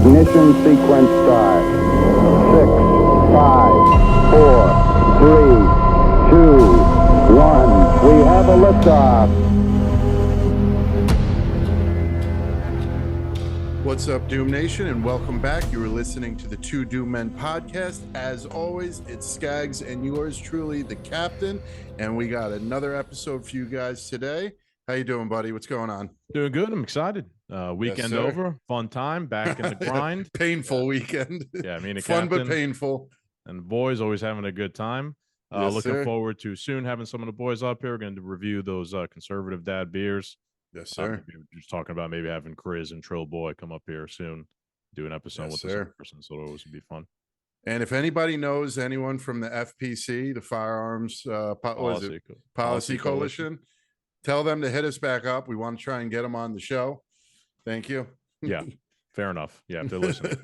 Ignition sequence start. 6, 5, 4, 3, 2, 1. We have a liftoff. What's up, Doom Nation, and welcome back. You are listening to the Two Doom Men podcast. As always, it's Skaggs and yours truly, the captain, and we got another episode for you guys today. How you doing, buddy? What's going on? Doing good. I'm excited. Weekend over. Fun time. Back in the grind. Painful weekend. Yeah, I mean, fun captain, but painful. And the boys always having a good time. Yes, looking sir. forward to soon having some of the boys up here. We're going to review those conservative dad beers. Yes, sir. Just talking about maybe having Chris and Trill Boy come up here soon, do an episode with this person. So it always would be fun. And if anybody knows anyone from the FPC, the Firearms Policy Coalition, tell them to hit us back up. We want to try and get them on the show. Thank you. Yeah, fair enough. Yeah, if they're listening.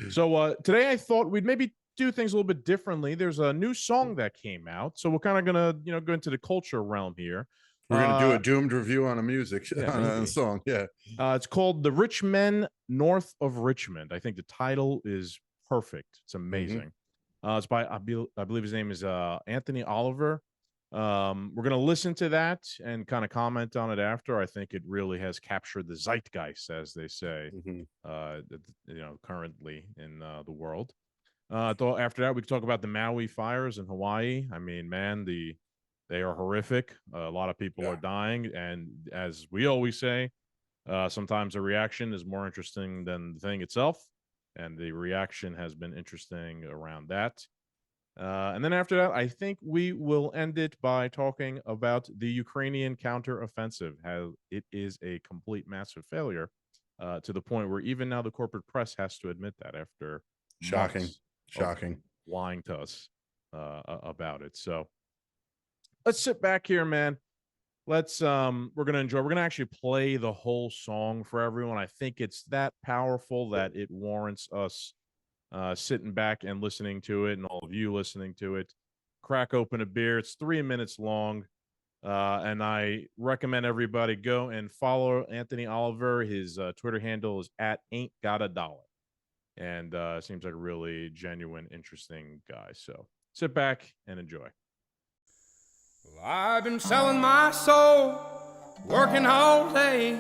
So today I thought we'd maybe do things a little bit differently. There's a new song that came out, so we're kind of gonna go into the culture realm here. We're gonna do a doomed review on a song. Yeah, it's called "The Rich Men North of Richmond." I think the title is perfect. It's amazing. It's by I believe his name is Anthony Oliver. We're gonna listen to that and kind of comment on it after. I think it really has captured the zeitgeist, as they say, currently in the world. After that, we can talk about the Maui fires in Hawaii. I mean, man, they are horrific. A lot of people are dying, and as we always say, sometimes the reaction is more interesting than the thing itself, and the reaction has been interesting around that. And then after that, I think we will end it by talking about the Ukrainian counteroffensive, how it is a complete massive failure, to the point where even now the corporate press has to admit that after shocking lying to us about it. So let's sit back here, man. We're gonna actually play the whole song for everyone. I think it's that powerful that it warrants us sitting back and listening to it, and all of you listening to it. Crack open a beer. It's 3 minutes long, and I recommend everybody go and follow Anthony Oliver. His Twitter handle is @ain'tgotadollar, and seems like a really genuine, interesting guy. So sit back and enjoy. Well, I've been selling my soul, working all day,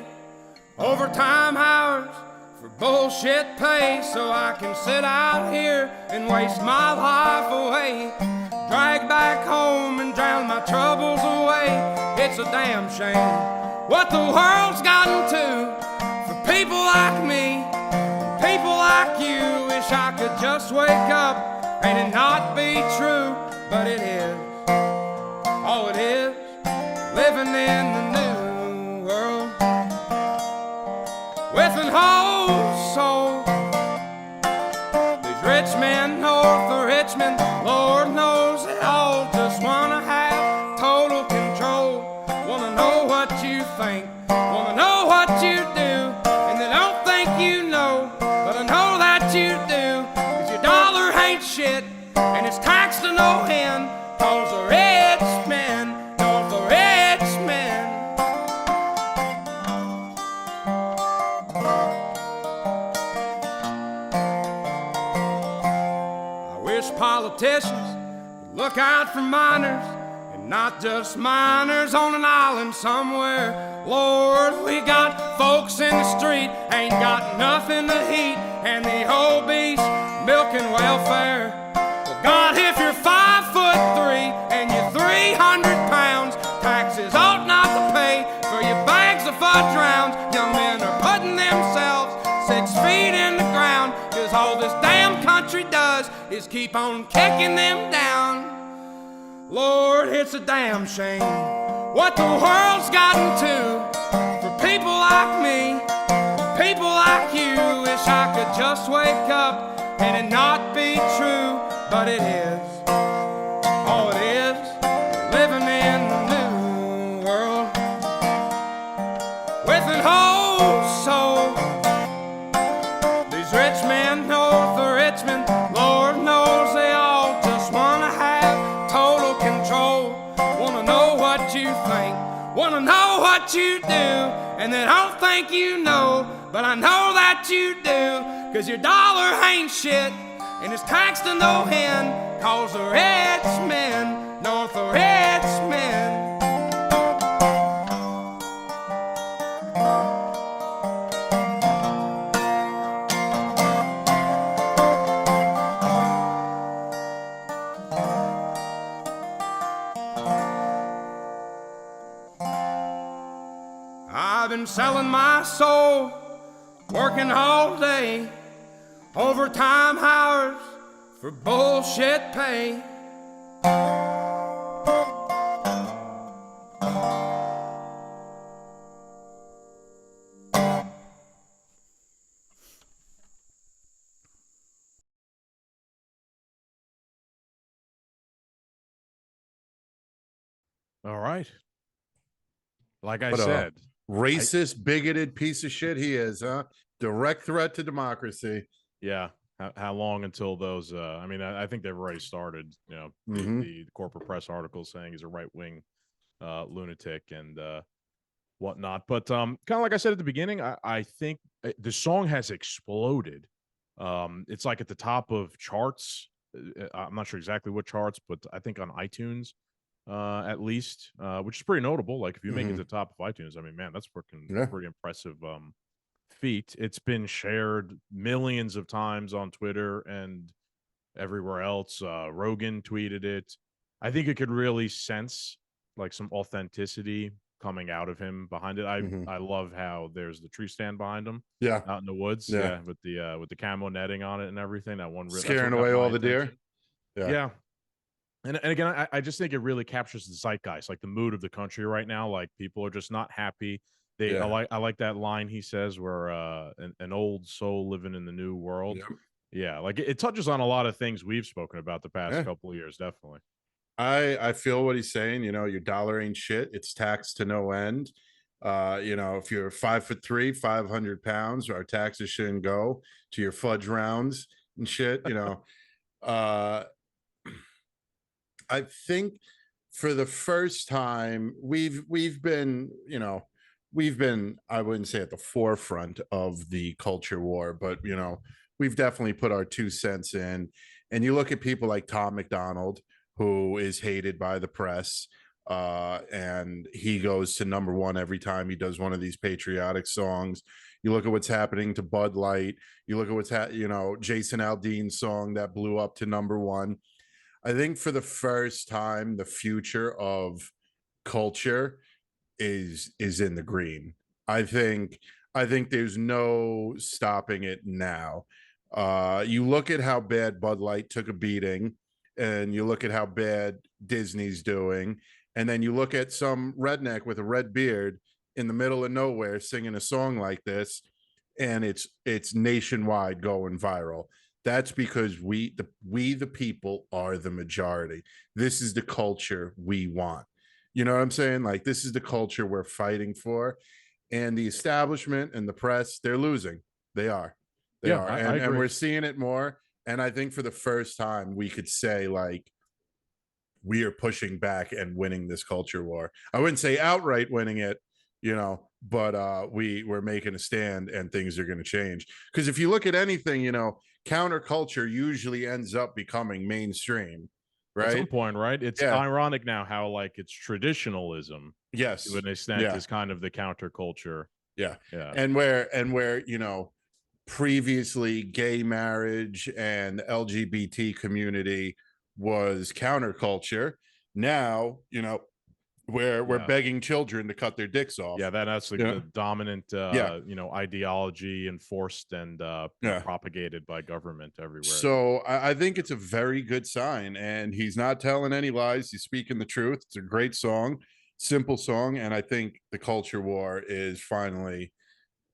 overtime hours for bullshit pay, so I can sit out here and waste my life away, drag back home and drown my troubles away. It's a damn shame what the world's gotten to for people like me, people like you. Wish I could just wake up and it not be true, but it is. Oh, it is living in the new world with an whole soul. These rich men north of Richmond, Lord knows they all just wanna have total control. Wanna know what you think, wanna know what you do, and they don't think you know, but I know that you do. 'Cause your dollar ain't shit, and it's taxed to no end, 'cause the rich men, north the rich men. I wish politicians would look out for miners, and not just miners on an island somewhere. Lord, we got folks in the street, ain't got nothing to eat, and the obese milking welfare. Well, God, if you're 5'3" and you're 300 pounds, taxes ought not to pay for your bags of fudge rounds. Young men are putting themselves 6 feet in the ground, 'cause all this damn country does is keep on kicking them down. Lord, it's a damn shame what the world's gotten to for people like me, people like you. Wish I could just wake up and it not be true, but it is. Oh, it is living in the new world with an whole soul. These rich men north of Richmond, Lord knows they all just wanna have total control. Wanna know what you think, wanna know what you do, and they don't think you know, but I know that you do. 'cause your dollar ain't shit, and it's taxed to no end, 'cause the rich men, North of Richmond. I've been selling my soul, working all day, overtime hours for bullshit pay. All right. Like I What a said, racist, bigoted piece of shit he is, huh? Direct threat to democracy. yeah. How long until those? I mean, I think they've already started. You know, the corporate press articles saying he's a right wing lunatic and whatnot. But kind of like I said at the beginning, I think the song has exploded. It's like at the top of charts. I'm not sure exactly what charts, but I think on iTunes, at least, which is pretty notable. Like if you make it to the top of iTunes, I mean, man, that's freaking pretty impressive feat. It's been shared millions of times on Twitter and everywhere else. Rogan tweeted it. I think it could really sense like some authenticity coming out of him behind it. I love how there's the tree stand behind him. Yeah. Out in the woods. Yeah. With the camo netting on it and everything. That one Scaring away all the deer. Yeah. And again, I just think it really captures the zeitgeist, like the mood of the country right now. Like people are just not happy. I like that line he says where an old soul living in the new world. Yeah, like it touches on a lot of things we've spoken about the past couple of years, definitely. I feel what he's saying. You know, your dollar ain't shit. It's taxed to no end. You know, if you're 5'3", 500 pounds, our taxes shouldn't go to your fudge rounds and shit. You know, I think for the first time we've been, you know, I wouldn't say at the forefront of the culture war, but you know, we've definitely put our 2 cents in. And you look at people like Tom McDonald, who is hated by the press, and he goes to #1 every time he does one of these patriotic songs. You look at what's happening to Bud Light. You look at what's you know, Jason Aldean's song that blew up to #1. I think for the first time, the future of culture is in the green. I think there's no stopping it now. You look at how bad Bud Light took a beating, and you look at how bad Disney's doing, and then you look at some redneck with a red beard in the middle of nowhere singing a song like this, and it's nationwide going viral. That's because we the people are the majority. This is the culture we want. You know what I'm saying? Like, this is the culture we're fighting for. And the establishment and the press, they're losing. They are. They are. And we're seeing it more. And I think for the first time, we could say, like, we are pushing back and winning this culture war. I wouldn't say outright winning it, you know, but we're making a stand and things are going to change. Because if you look at anything, you know, counterculture usually ends up becoming mainstream, right? At some point, right? It's ironic now how like it's traditionalism, to an extent, is kind of the counterculture. And where you know, previously gay marriage and LGBT community was counterculture, now, you know, where we're begging children to cut their dicks off. That's like the dominant you know, ideology enforced and propagated by government everywhere. So I think it's a very good sign, and he's not telling any lies. He's speaking the truth. It's a great song, simple song, and I think the culture war is finally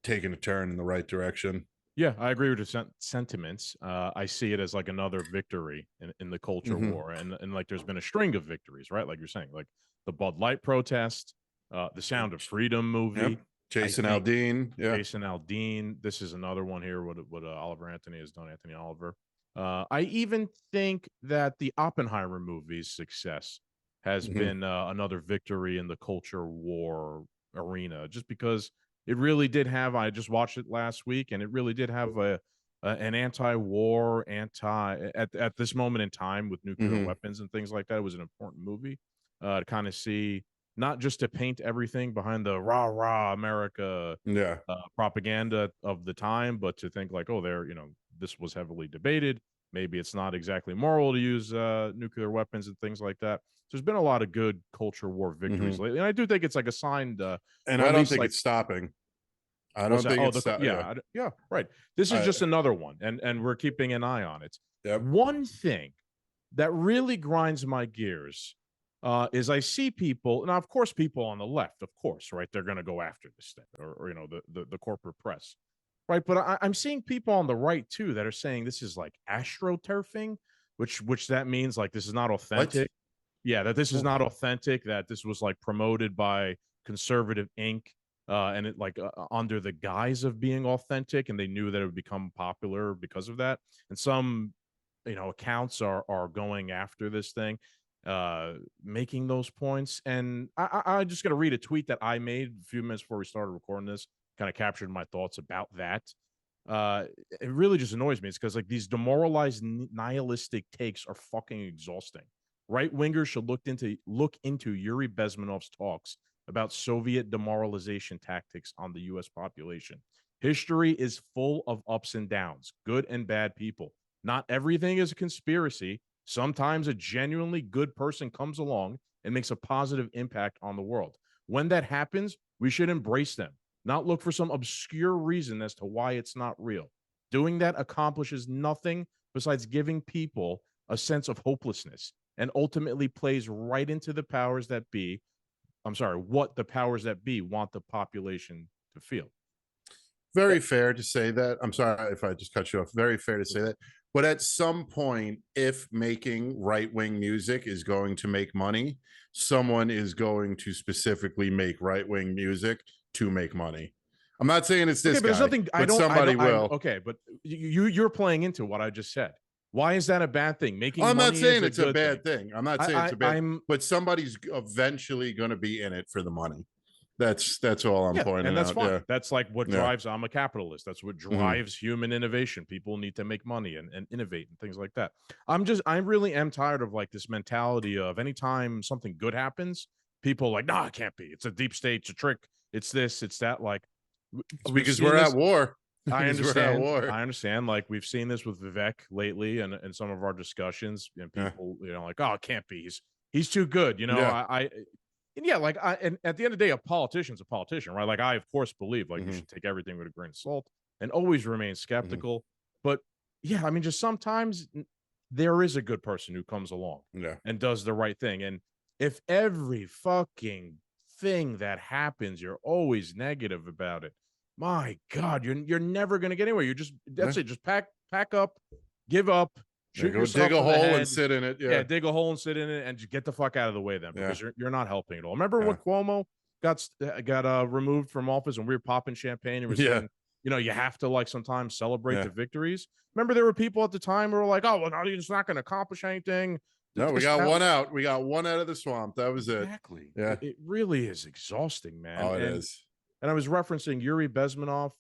taking a turn in the right direction. Yeah, I agree with your sentiments. I see it as like another victory in the culture war, and like there's been a string of victories, right? Like you're saying, like the Bud Light protest, the Sound of Freedom movie, Jason Aldean, Jason Aldean. This is another one here. What Oliver Anthony has done, Anthony Oliver. I even think that the Oppenheimer movie's success has been another victory in the culture war arena, just because it really did have. I just watched it last week, and it really did have a an anti-war, at this moment in time with nuclear weapons and things like that. It was an important movie to kind of see, not just to paint everything behind the rah rah America propaganda of the time, but to think like, oh, this was heavily debated. Maybe it's not exactly moral to use nuclear weapons and things like that. So there's been a lot of good culture war victories lately, and I do think it's like a sign to, and I don't think it's stopping. I don't think it's yeah, right. This is just another one, and we're keeping an eye on it. Yep. One thing that really grinds my gears is I see people, now of course people on the left, of course, right, they're going to go after this thing, or the corporate press, right? But I'm seeing people on the right too that are saying this is like astroturfing, which that means like this is not authentic. What? Yeah, that this is not authentic. That this was like promoted by Conservative Inc. And it like under the guise of being authentic, and they knew that it would become popular because of that. And some, accounts are going after this thing, making those points. And I just got to read a tweet that I made a few minutes before we started recording this. Kind of captured my thoughts about that. It really just annoys me. It's because like these demoralized, nihilistic takes are fucking exhausting. Right wingers should look into Yuri Bezmenov's talks about Soviet demoralization tactics on the U.S. population. History is full of ups and downs, good and bad people. Not everything is a conspiracy. Sometimes a genuinely good person comes along and makes a positive impact on the world. When that happens, we should embrace them, not look for some obscure reason as to why it's not real. Doing that accomplishes nothing besides giving people a sense of hopelessness, and ultimately plays right into the powers that be. What the powers that be want the population to feel. Very fair to say that. I'm sorry if I just cut you off. Very fair to say that. But at some point, if making right-wing music is going to make money, someone is going to specifically make right-wing music to make money. I'm not saying it's this guy, there's nothing, but somebody will. Okay, but you're playing into what I just said. Why is that a bad thing? Making I'm money not saying it's a bad thing. I'm not saying it's a bad thing. But somebody's eventually going to be in it for the money. That's all I'm pointing out. And that's fine. Yeah. That's like what drives, I'm a capitalist. That's what drives human innovation. People need to make money and innovate and things like that. I really am tired of like this mentality of anytime something good happens, people like, no, it can't be. It's a deep state. It's a trick. It's this, it's that. Like, because we're at war. I understand. I understand. Like we've seen this with Vivek lately, and some of our discussions, and people, like, oh, it can't be. He's too good. And at the end of the day, a politician's a politician, right? Like I, of course, believe like you should take everything with a grain of salt and always remain skeptical. But yeah, I mean, just sometimes there is a good person who comes along and does the right thing. And if every fucking thing that happens, you're always negative about it, my God, you're never gonna get anywhere. You're just it. Just pack up, give up, shoot yourself dig a hole head. and sit in it. Yeah, dig a hole and sit in it, and just get the fuck out of the way then, because you're not helping at all. Remember when Cuomo got removed from office and we were popping champagne and we're saying, you have to like sometimes celebrate the victories. Remember there were people at the time who were like, oh well, no, it's not going to accomplish anything. No, we got one out. We got one out of the swamp. That was it. Exactly. Yeah, it really is exhausting, man. Oh, it is. And I was referencing Yuri Bezmenov.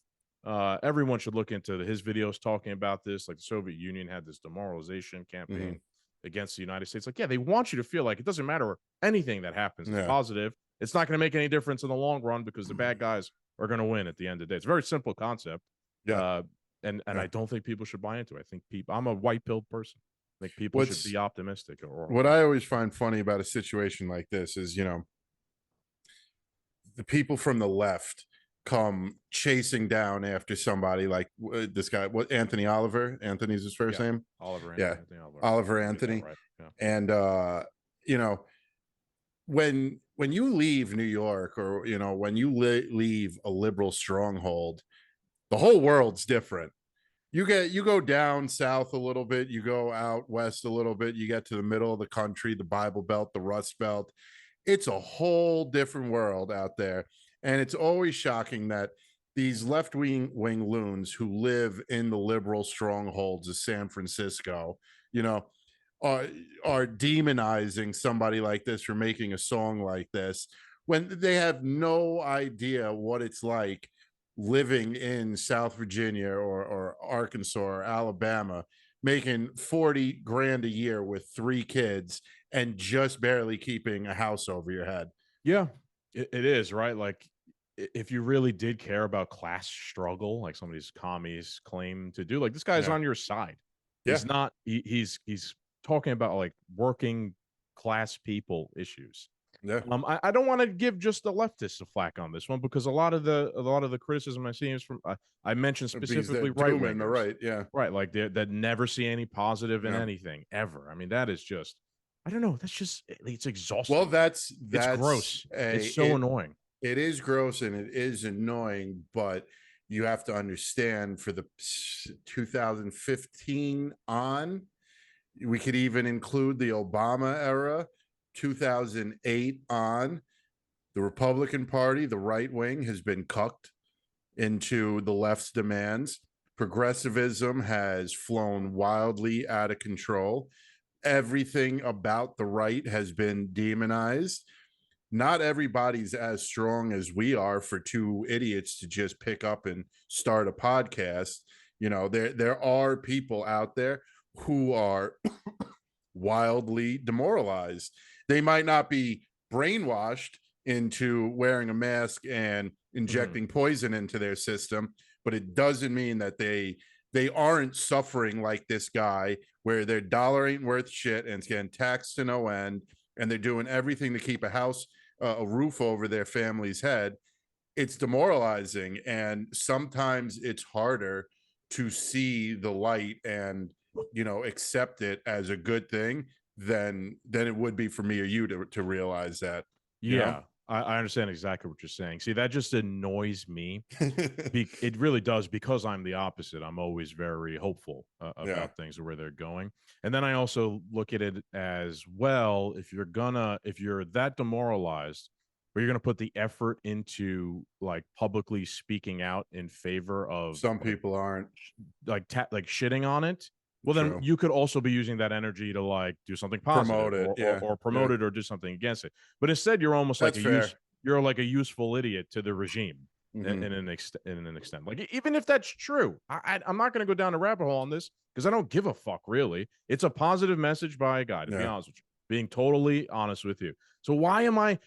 Everyone should look into his videos talking about this. Like the Soviet Union had this demoralization campaign against the United States. Like, yeah, they want you to feel like it doesn't matter anything that happens. It's positive. It's not going to make any difference in the long run because the bad guys are going to win at the end of the day. It's a very simple concept. Yeah. And I don't think people should buy into it. I think I'm a white-pilled person. I think people should be optimistic. What I always find funny about a situation like this is, the people from the left come chasing down after somebody like this guy, Anthony Oliver. Anthony's his first name. Oliver. Anthony Oliver. Oliver Anthony. Right. Yeah. And when you leave New York, or when you leave a liberal stronghold, the whole world's different. You go down south a little bit, you go out west a little bit, you get to the middle of the country, the Bible Belt, the Rust Belt. It's a whole different world out there. And it's always shocking that these left-wing loons who live in the liberal strongholds of San Francisco, are demonizing somebody like this for making a song like this when they have no idea what it's like living in South Virginia or Arkansas or Alabama, making 40 grand a year with 3 kids and just barely keeping a house over your head. Yeah, it is, right? Like, if you really did care about class struggle, like some of these commies claim to do, like, this guy's on your side. He's not, he's talking about like working class people issues. Yeah. I don't want to give just the leftists a flack on this one, because a lot of the criticism I see is from I mentioned specifically right wingers, right, yeah, right, like that never see any positive in anything ever. I mean, that is just, I don't know, that's just, it's exhausting. Well, that's it's gross. It's so annoying. It is gross and it is annoying, but you have to understand, for the 2015 on, we could even include the Obama era, 2008 on, the Republican Party, the right wing, has been cucked into the left's demands. Progressivism has flown wildly out of control. Everything about the right has been demonized. Not everybody's as strong as we are for 2 idiots to just pick up and start a podcast. You know, there are people out there who are wildly demoralized. They might not be brainwashed into wearing a mask and injecting poison into their system, but it doesn't mean that they aren't suffering like this guy, where their dollar ain't worth shit and it's getting taxed to no end, and they're doing everything to keep a roof over their family's head. It's demoralizing, and sometimes it's harder to see the light and, you know, accept it as a good thing than it would be for me or you to realize that. Yeah, I understand exactly what you're saying. See, that just annoys me. It really does, because I'm the opposite. I'm always very hopeful about things and where they're going. And then I also look at it as, well, if you're that demoralized, where you're going to put the effort into like publicly speaking out in favor of, some people aren't, like shitting on it. Well, then you could also be using that energy to like do something positive, or promote it, or do something against it. But instead, you're almost like you're like a useful idiot to the regime in an extent. Like, even if that's true, I'm not going to go down a rabbit hole on this, because I don't give a fuck, really. It's a positive message by a guy, to be honest with you, being totally honest with you. So why am I?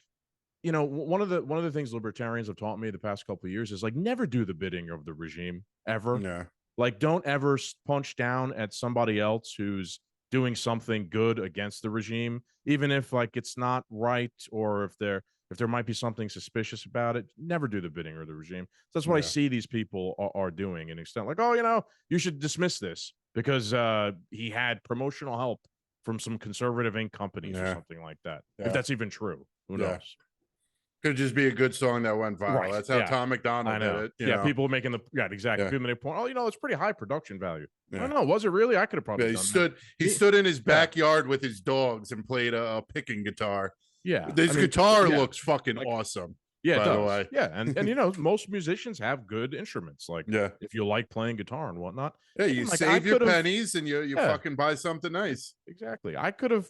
You know, one of the things libertarians have taught me the past couple of years is, like, never do the bidding of the regime, ever. Yeah. Like, don't ever punch down at somebody else who's doing something good against the regime, even if like it's not right, or if there might be something suspicious about it. Never do the bidding of the regime. So that's what I see these people are doing, in extent, like, oh, you know, you should dismiss this because he had promotional help from some conservative Inc. companies or something like that. If that's even true, who knows? Could just be a good song that went viral. Right. That's how Tom McDonald did it. You know? People making exactly. People make a point. Oh, you know, it's pretty high production value. I don't know. Was it really? I could have probably done he stood in his backyard with his dogs and played a picking guitar. Yeah. This guitar looks fucking awesome. Yeah, by the way. Yeah, and you know, most musicians have good instruments. Like, if you like playing guitar and whatnot. Yeah, you save your pennies and you fucking buy something nice. Exactly. I could have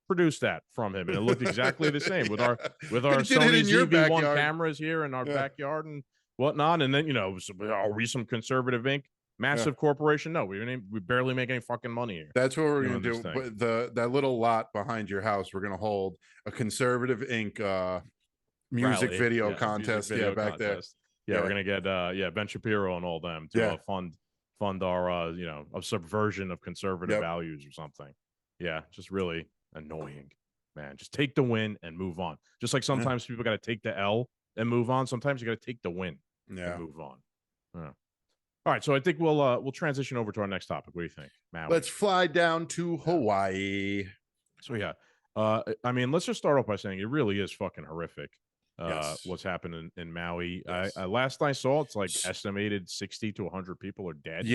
produced that from him, and it looked exactly the same with our Sony ZV-1 cameras here in our backyard and whatnot. And then, you know, are we some conservative Inc. massive corporation? No, we barely make any fucking money here. That's what we're gonna do. That little lot behind your house, we're gonna hold a conservative Inc. Music video contest. Back there. Yeah, we're gonna get Ben Shapiro and all them to fund our you know, a subversion of conservative values or something. Yeah, just really annoying, man. Just take the win and move on. Just like sometimes people got to take the L and move on. Sometimes you got to take the win and move on. All right, so I think we'll transition over to our next topic. What do you think, Maui? Let's fly down to Hawaii. So I mean, let's just start off by saying it really is fucking horrific. What's happened in Maui. Last I saw, it's like estimated 60 to 100 people are dead.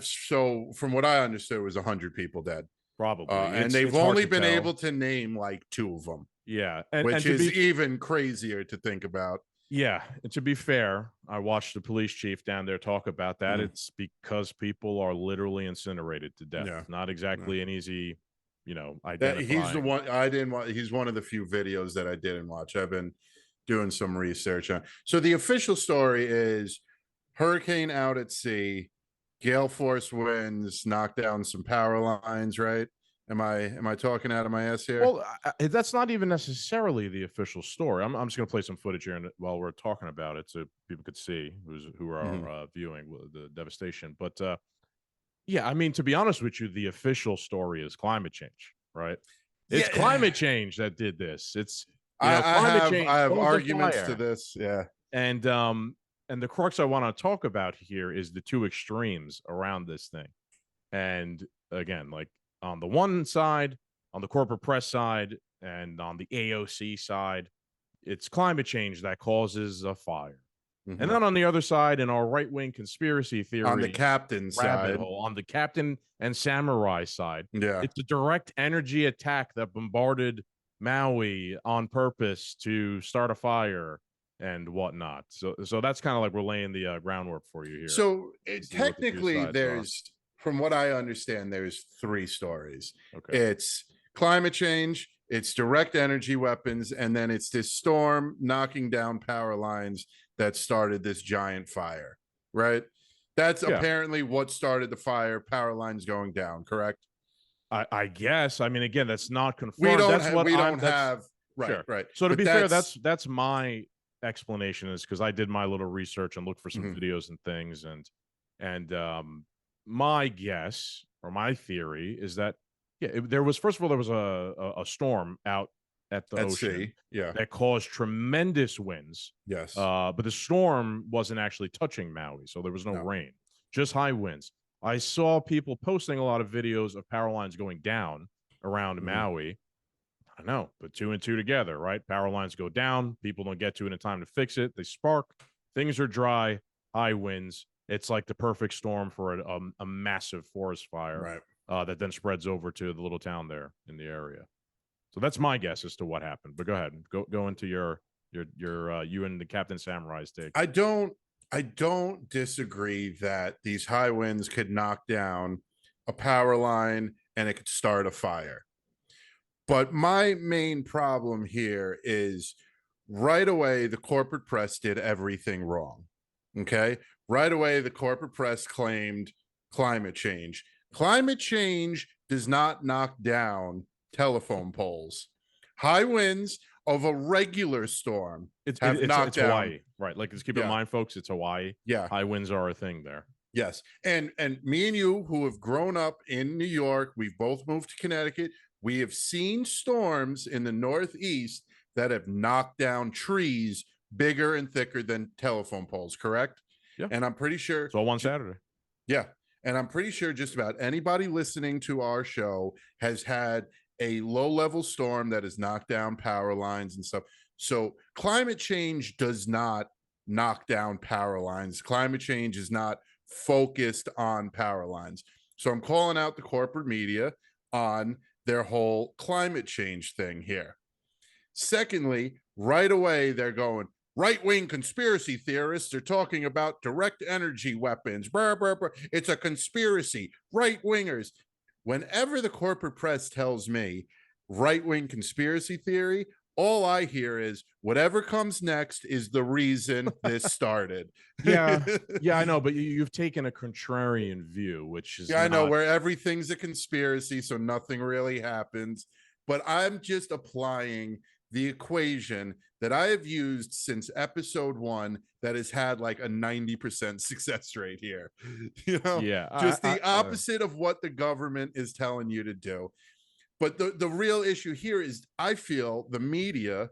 So from what I understood, it was 100 people dead. Probably. And they've only been able to name like 2 of them. Yeah. Which is even crazier to think about. Yeah. And to be fair, I watched the police chief down there talk about that. It's because people are literally incinerated to death. Yeah. Not exactly an easy, you know, identifying. He's the one he's one of the few videos that I didn't watch. I've been doing some research on. So the official story is hurricane out at sea, gale force winds, knock down some power lines, right? Am I talking out of my ass here? Well, that's not even necessarily the official story. I'm just going to play some footage here while we're talking about it, so people could see who are viewing the devastation. But yeah, I mean, to be honest with you, the official story is climate change, right? It's climate change that did this. It's climate change. I have caused the arguments fire. to this. Yeah. And the crux I want to talk about here is the two extremes around this thing. And again, like on the one side, on the corporate press side, and on the AOC side, it's climate change that causes a fire. Mhm. And then on the other side, in our right-wing conspiracy theory, On the captain rabbit side, hole, on the captain and samurai side, yeah, it's a direct energy attack that bombarded Maui on purpose to start a fire and whatnot. So that's kind of like we're laying the groundwork for you here. so See what the two technically sides there's, from what I understand, there's three stories. Okay. It's climate change, it's direct energy weapons, and then it's this storm knocking down power lines that started this giant fire, right? That's apparently what started the fire, power lines going down, correct? I guess. I mean, again, that's not confirmed. We don't that's have, what we I'm, don't that's, have, right, sure. right. So to But be fair, that's my explanation, is because I did my little research and looked for some videos and things, and my guess or my theory is that there was, first of all, there was a storm out at the ocean sea, that caused tremendous winds. yes, But the storm wasn't actually touching Maui, so there was no rain, just high winds. I saw people posting a lot of videos of power lines going down around Maui. I don't know, put two and two together, right? Power lines go down, people don't get to it in time to fix it. They spark, things are dry, high winds. It's like the perfect storm for a massive forest fire, right. that then spreads over to the little town there in the area. So that's my guess as to what happened. But go ahead, go into your you and the Captain Samurai's take. I don't disagree that these high winds could knock down a power line and it could start a fire. But my main problem here is right away, the corporate press did everything wrong. Okay. Right away, the corporate press claimed climate change. Climate change does not knock down telephone poles. High winds of a regular storm It's knocked down. Hawaii, right? Like, let's keep in mind, folks, it's Hawaii. Yeah. High winds are a thing there. Yes. And me and you, who have grown up in New York, we've both moved to Connecticut. We have seen storms in the Northeast that have knocked down trees bigger and thicker than telephone poles, correct? Yeah. And I'm pretty sure it's all one Saturday. Yeah. And I'm pretty sure just about anybody listening to our show has had a low-level storm that has knocked down power lines and stuff. So climate change does not knock down power lines. Climate change is not focused on power lines. So I'm calling out the corporate media on their whole climate change thing here. Secondly, right away, they're going, right-wing conspiracy theorists are talking about direct energy weapons. Brr, brr, brr. It's a conspiracy. Right-wingers. Whenever the corporate press tells me right-wing conspiracy theory, all I hear is whatever comes next is the reason this started. Yeah, I know, but you've taken a contrarian view, which is I know, where everything's a conspiracy, so nothing really happens. But I'm just applying the equation that I have used since episode 1 that has had like a 90% success rate here. Just the opposite of what the government is telling you to do. But the real issue here is I feel the media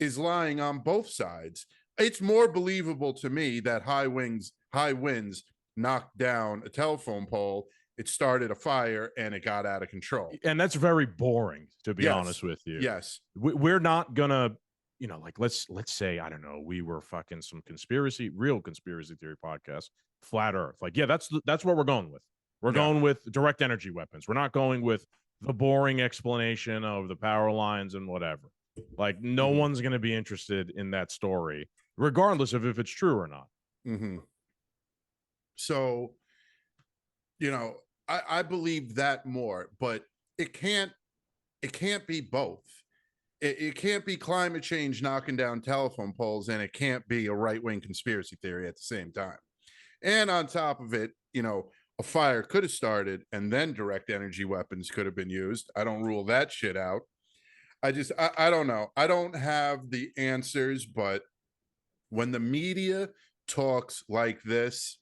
is lying on both sides. It's more believable to me that high winds knocked down a telephone pole, it started a fire, and it got out of control. And that's very boring, to be honest with you. Yes. We're not gonna, like let's say, I don't know, we were fucking some real conspiracy theory podcast, flat earth. Like, yeah, that's what we're going with. We're going with direct energy weapons. We're not going with the boring explanation of the power lines and whatever. Like, no one's going to be interested in that story, regardless of if it's true or not. So, I believe that more, but it can't be both. It can't be climate change knocking down telephone poles, and it can't be a right-wing conspiracy theory at the same time. And on top of it, a fire could have started and then direct energy weapons could have been used. I don't rule that shit out. I don't know. I don't have the answers, but when the media talks like this,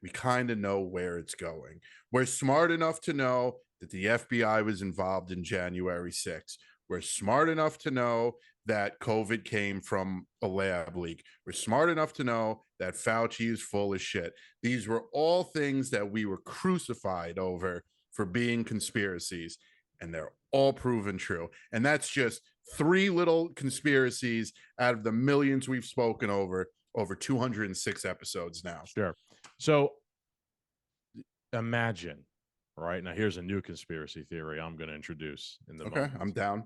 we kind of know where it's going. We're smart enough to know that the FBI was involved in January 6th. We're smart enough to know that COVID came from a lab leak. We're smart enough to know that Fauci is full of shit. These were all things that we were crucified over for being conspiracies, and they're all proven true. And that's just 3 little conspiracies out of the millions we've spoken over 206 episodes now. Sure. So imagine, right now, here's a new conspiracy theory I'm going to introduce in the moment. I'm down.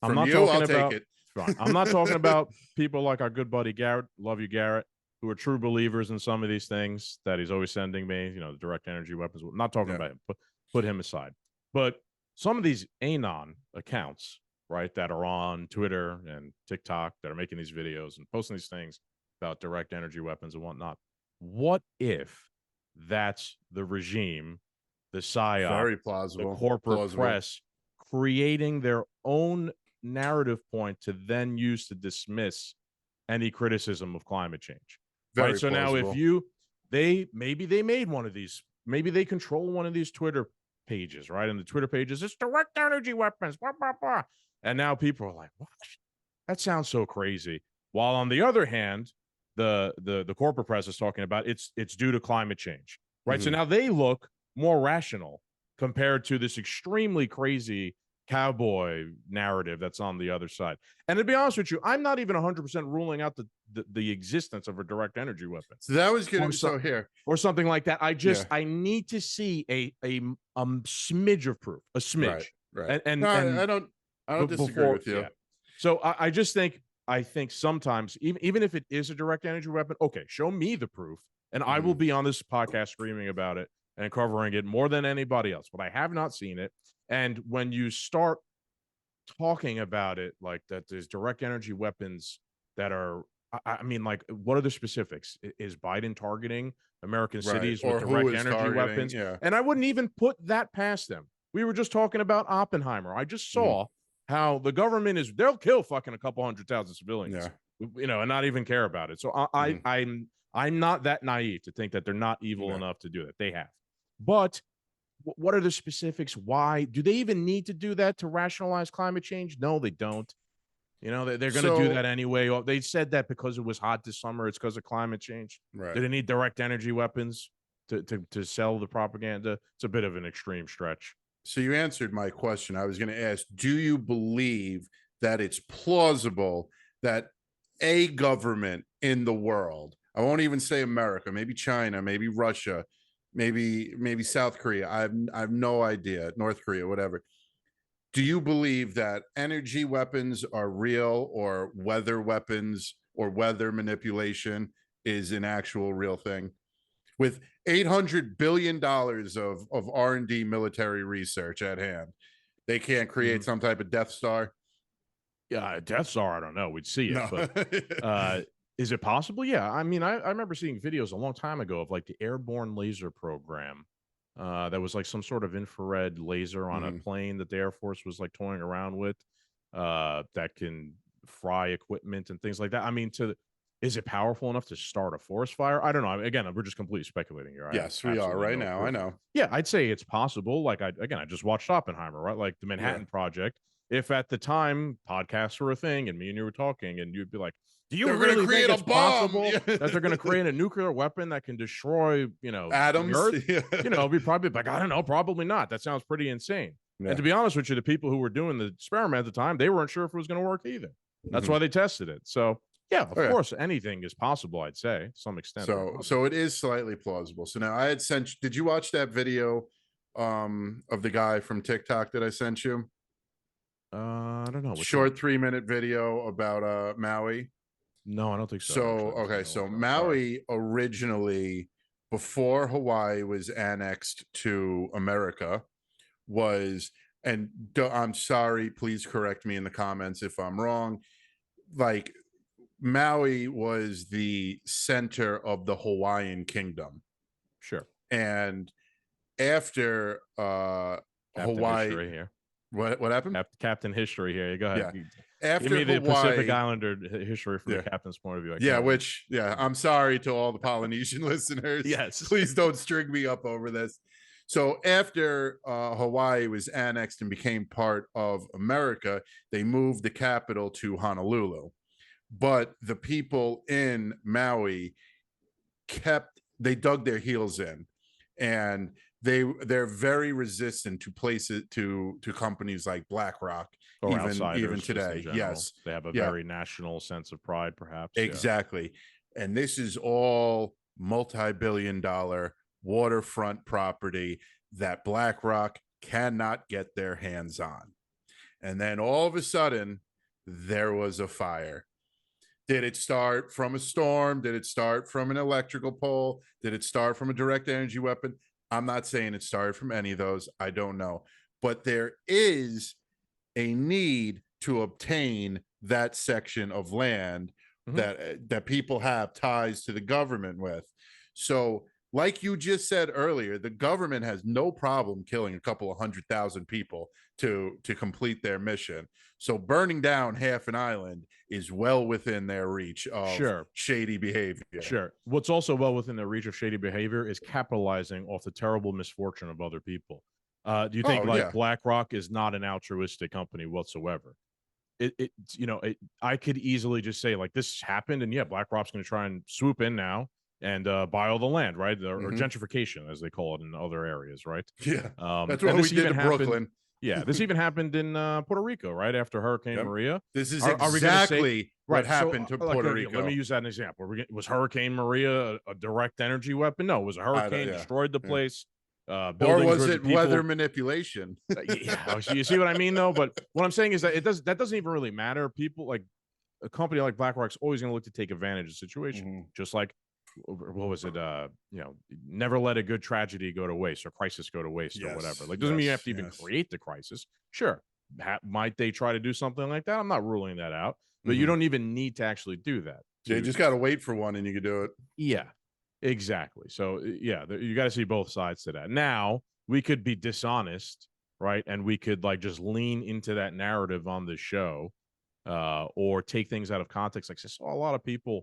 I'm not you, talking I'll about, take it. Fine. I'm not talking about people like our good buddy Garrett, love you, Garrett, who are true believers in some of these things that he's always sending me, the direct energy weapons. I'm not talking about him, put him aside. But some of these Anon accounts, right, that are on Twitter and TikTok that are making these videos and posting these things about direct energy weapons and whatnot. What if that's the regime, the PSYOP, very plausible, the corporate press creating their own narrative point to then use to dismiss any criticism of climate change? Right. So plausible. Now if maybe they made one of these, maybe they control one of these Twitter pages, right? And the Twitter pages, it's direct energy weapons, blah, blah, blah. And now people are like, what? That sounds so crazy. While on the other hand, the corporate press is talking about it's due to climate change, right? So now they look more rational compared to this extremely crazy cowboy narrative that's on the other side. And to be honest with you, I'm not even 100% ruling out the existence of a direct energy weapon. So that was good. So here, or something like that. I need to see a smidge of proof, a smidge. Right. And no, I don't disagree with you. Yeah. So I just think sometimes even if it is a direct energy weapon, okay, show me the proof, and I will be on this podcast screaming about it and covering it more than anybody else. But I have not seen it. And when you start talking about it like that, there's direct energy weapons that are, I mean, like, what are the specifics? Is Biden targeting American cities with direct energy weapons? Yeah. And I wouldn't even put that past them. We were just talking about Oppenheimer. I just saw how the government they'll kill fucking a couple 100,000 civilians, and not even care about it. So I'm not that naive to think that they're not evil enough to do that. They have. But what are the specifics? Why do they even need to do that to rationalize climate change? No, they don't. They're going to do that anyway. They said that because it was hot this summer. It's because of climate change. Right. Do they need direct energy weapons to sell the propaganda? It's a bit of an extreme stretch. So you answered my question. I was going to ask, do you believe that it's plausible that a government in the world, I won't even say America, maybe China, maybe Russia, maybe South Korea, I have no idea, North Korea, whatever. Do you believe that energy weapons are real, or weather weapons or weather manipulation is an actual real thing? With $800 billion of R&D military research at hand, they can't create some type of Death Star? Yeah, Death Star, I don't know. We'd see it. But is it possible? Yeah. I mean, I remember seeing videos a long time ago of like the airborne laser program. That was like some sort of infrared laser on a plane that the Air Force was like toying around with, that can fry equipment and things like that. I mean, is it powerful enough to start a forest fire? I don't know. Again, we're just completely speculating here. Yes, we are right now. I know. Yeah, I'd say it's possible. Like I just watched Oppenheimer, right? Like the Manhattan Project. If at the time podcasts were a thing and me and you were talking, and you'd be like, do you really think it's possible that they're going to create a nuclear weapon that can destroy, atoms? the Earth? We'd probably be like, I don't know, probably not. That sounds pretty insane. Yeah. And to be honest with you, the people who were doing the experiment at the time, they weren't sure if it was going to work either. That's why they tested it. So yeah, of course, anything is possible, I'd say, to some extent. So it is slightly plausible. So now I had sent, did you watch that video of the guy from TikTok that I sent you? I don't know. Short 3-minute video about Maui. No, I don't think so. So Maui originally, before Hawaii was annexed to America, was, and I'm sorry, please correct me in the comments if I'm wrong, like Maui was the center of the Hawaiian kingdom. Sure. And after Captain Hawaii, History here. what happened? Captain History here. Go ahead. Yeah. Give After me the Hawaii, Pacific Islander history from the captain's point of view. I'm sorry to all the Polynesian listeners. Yes. Please don't string me up over this. So after Hawaii was annexed and became part of America, they moved the capital to Honolulu. But the people in Maui they dug their heels in, and they're very resistant to places to companies like BlackRock, Or even today. Yes, they have a very national sense of pride, perhaps. Exactly. And this is all multi-billion-dollar waterfront property that BlackRock cannot get their hands on. And then all of a sudden, there was a fire. Did it start from a storm? Did it start from an electrical pole? Did it start from a direct energy weapon? I'm not saying it started from any of those. I don't know. But there is a need to obtain that section of land that people have ties to the government with. So, like you just said earlier, the government has no problem killing a couple of 100,000 people to complete their mission. So burning down half an island is well within their reach of shady behavior. Sure. What's also well within their reach of shady behavior is capitalizing off the terrible misfortune of other people. Do you think BlackRock is not an altruistic company whatsoever? I could easily just say like this happened, and BlackRock's going to try and swoop in now and buy all the land, right? Or gentrification, as they call it in other areas, right? Yeah, that's what we did in Brooklyn. Yeah, this even happened in Puerto Rico, right after Hurricane Maria. This is exactly what happened to Puerto Rico. Let me use that as an example. Was Hurricane Maria a direct energy weapon? No, it was a hurricane, destroyed the place. Or was it weather manipulation? You see what I mean, though? But what I'm saying is that that doesn't even really matter. People like a company like BlackRock's always going to look to take advantage of the situation, just like what was it? Never let a good tragedy go to waste or crisis go to waste or whatever. Like, doesn't mean you have to even create the crisis. Sure, might they try to do something like that? I'm not ruling that out, but you don't even need to actually do that. You just got to wait for one, and you can do it. Yeah. Exactly. So you got to see both sides to that. Now we could be dishonest, right? And we could like just lean into that narrative on the show, or take things out of context. Like I saw a lot of people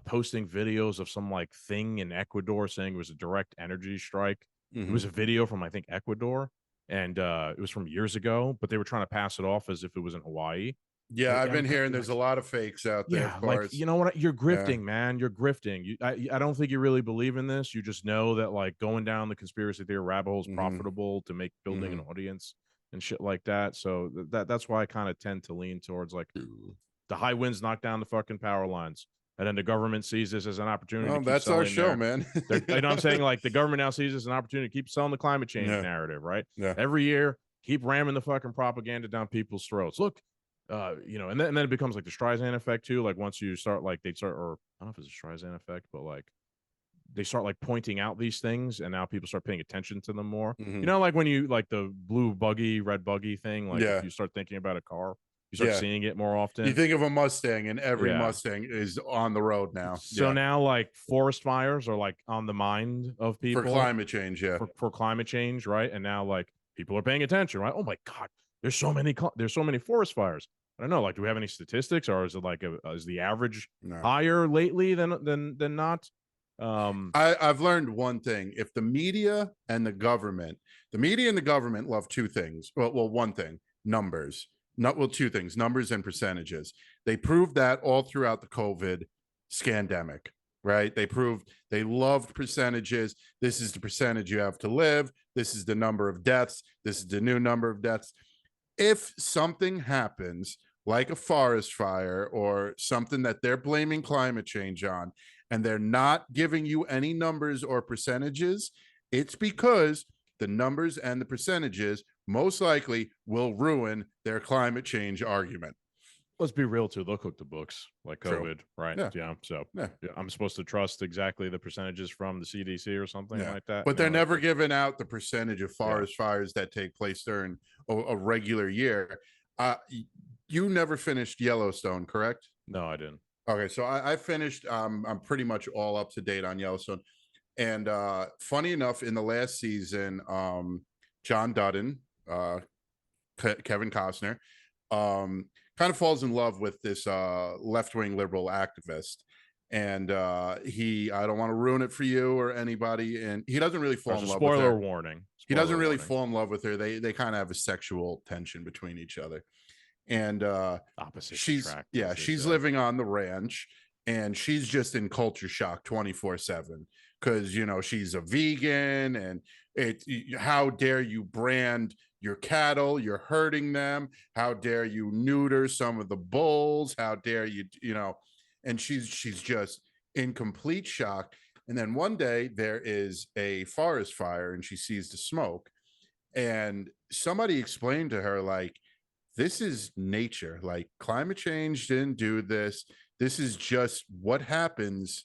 posting videos of some like thing in Ecuador saying it was a direct energy strike. It was a video from I think Ecuador, and it was from years ago, but they were trying to pass it off as if it was in Hawaii. Yeah, I've been hearing there's a lot of fakes out there. Yeah, like, you know what? You're grifting, man. You're grifting. I don't think you really believe in this. You just know that like going down the conspiracy theory rabbit hole is profitable to make building an audience and shit like that. So that's why I kind of tend to lean towards like the high winds knock down the fucking power lines. And then the government sees this as an opportunity. Oh, that's our show, man. You know what I'm saying? Like the government now sees this as an opportunity to keep selling the climate change narrative, right? Yeah. Every year, keep ramming the fucking propaganda down people's throats. Look, and then it becomes like the Streisand effect too. Like once you start, like they start, or I don't know if it's a Streisand effect, but like they start like pointing out these things, and now people start paying attention to them more. You know, like when you like the blue buggy, red buggy thing. Like if you start thinking about a car, you start seeing it more often. You think of a Mustang, and every Mustang is on the road now. So now, like forest fires are like on the mind of people for climate change. For climate change, right? And now like people are paying attention, right? Oh my God, there's so many forest fires. I don't know. Like, do we have any statistics, or is it like is the average higher lately than not? I've learned one thing: if the media and the government love two things. Well, one thing: numbers. Two things: numbers and percentages. They proved that all throughout the COVID scandemic, right? They proved they loved percentages. This is the percentage you have to live. This is the number of deaths. This is the new number of deaths. If something happens, like a forest fire or something that they're blaming climate change on, and they're not giving you any numbers or percentages, it's because the numbers and the percentages most likely will ruin their climate change argument. Let's be real too. They'll cook the books like COVID, right? Yeah. So I'm supposed to trust exactly the percentages from the CDC or something like that. But they're never giving out the percentage of forest fires that take place during a regular year. You never finished Yellowstone, correct? No, I didn't. Okay, so I finished. I'm pretty much all up to date on Yellowstone, and funny enough, in the last season, John Dutton, Kevin Costner, kind of falls in love with this left-wing liberal activist, and I don't want to ruin it for you or anybody, and he doesn't really fall There's in a love with her. spoiler warning. He doesn't really warning. fall in love with her. They kind of have a sexual tension between each other, and Opposite she's attract, yeah as they she's say. living on the ranch, and she's just in culture shock 24/7 because she's a vegan, and how dare you brand your cattle, you're hurting them, how dare you neuter some of the bulls, how dare you, and she's just in complete shock. And then one day there is a forest fire and she sees the smoke, and somebody explained to her, like, this is nature, like climate change didn't do this, this is just what happens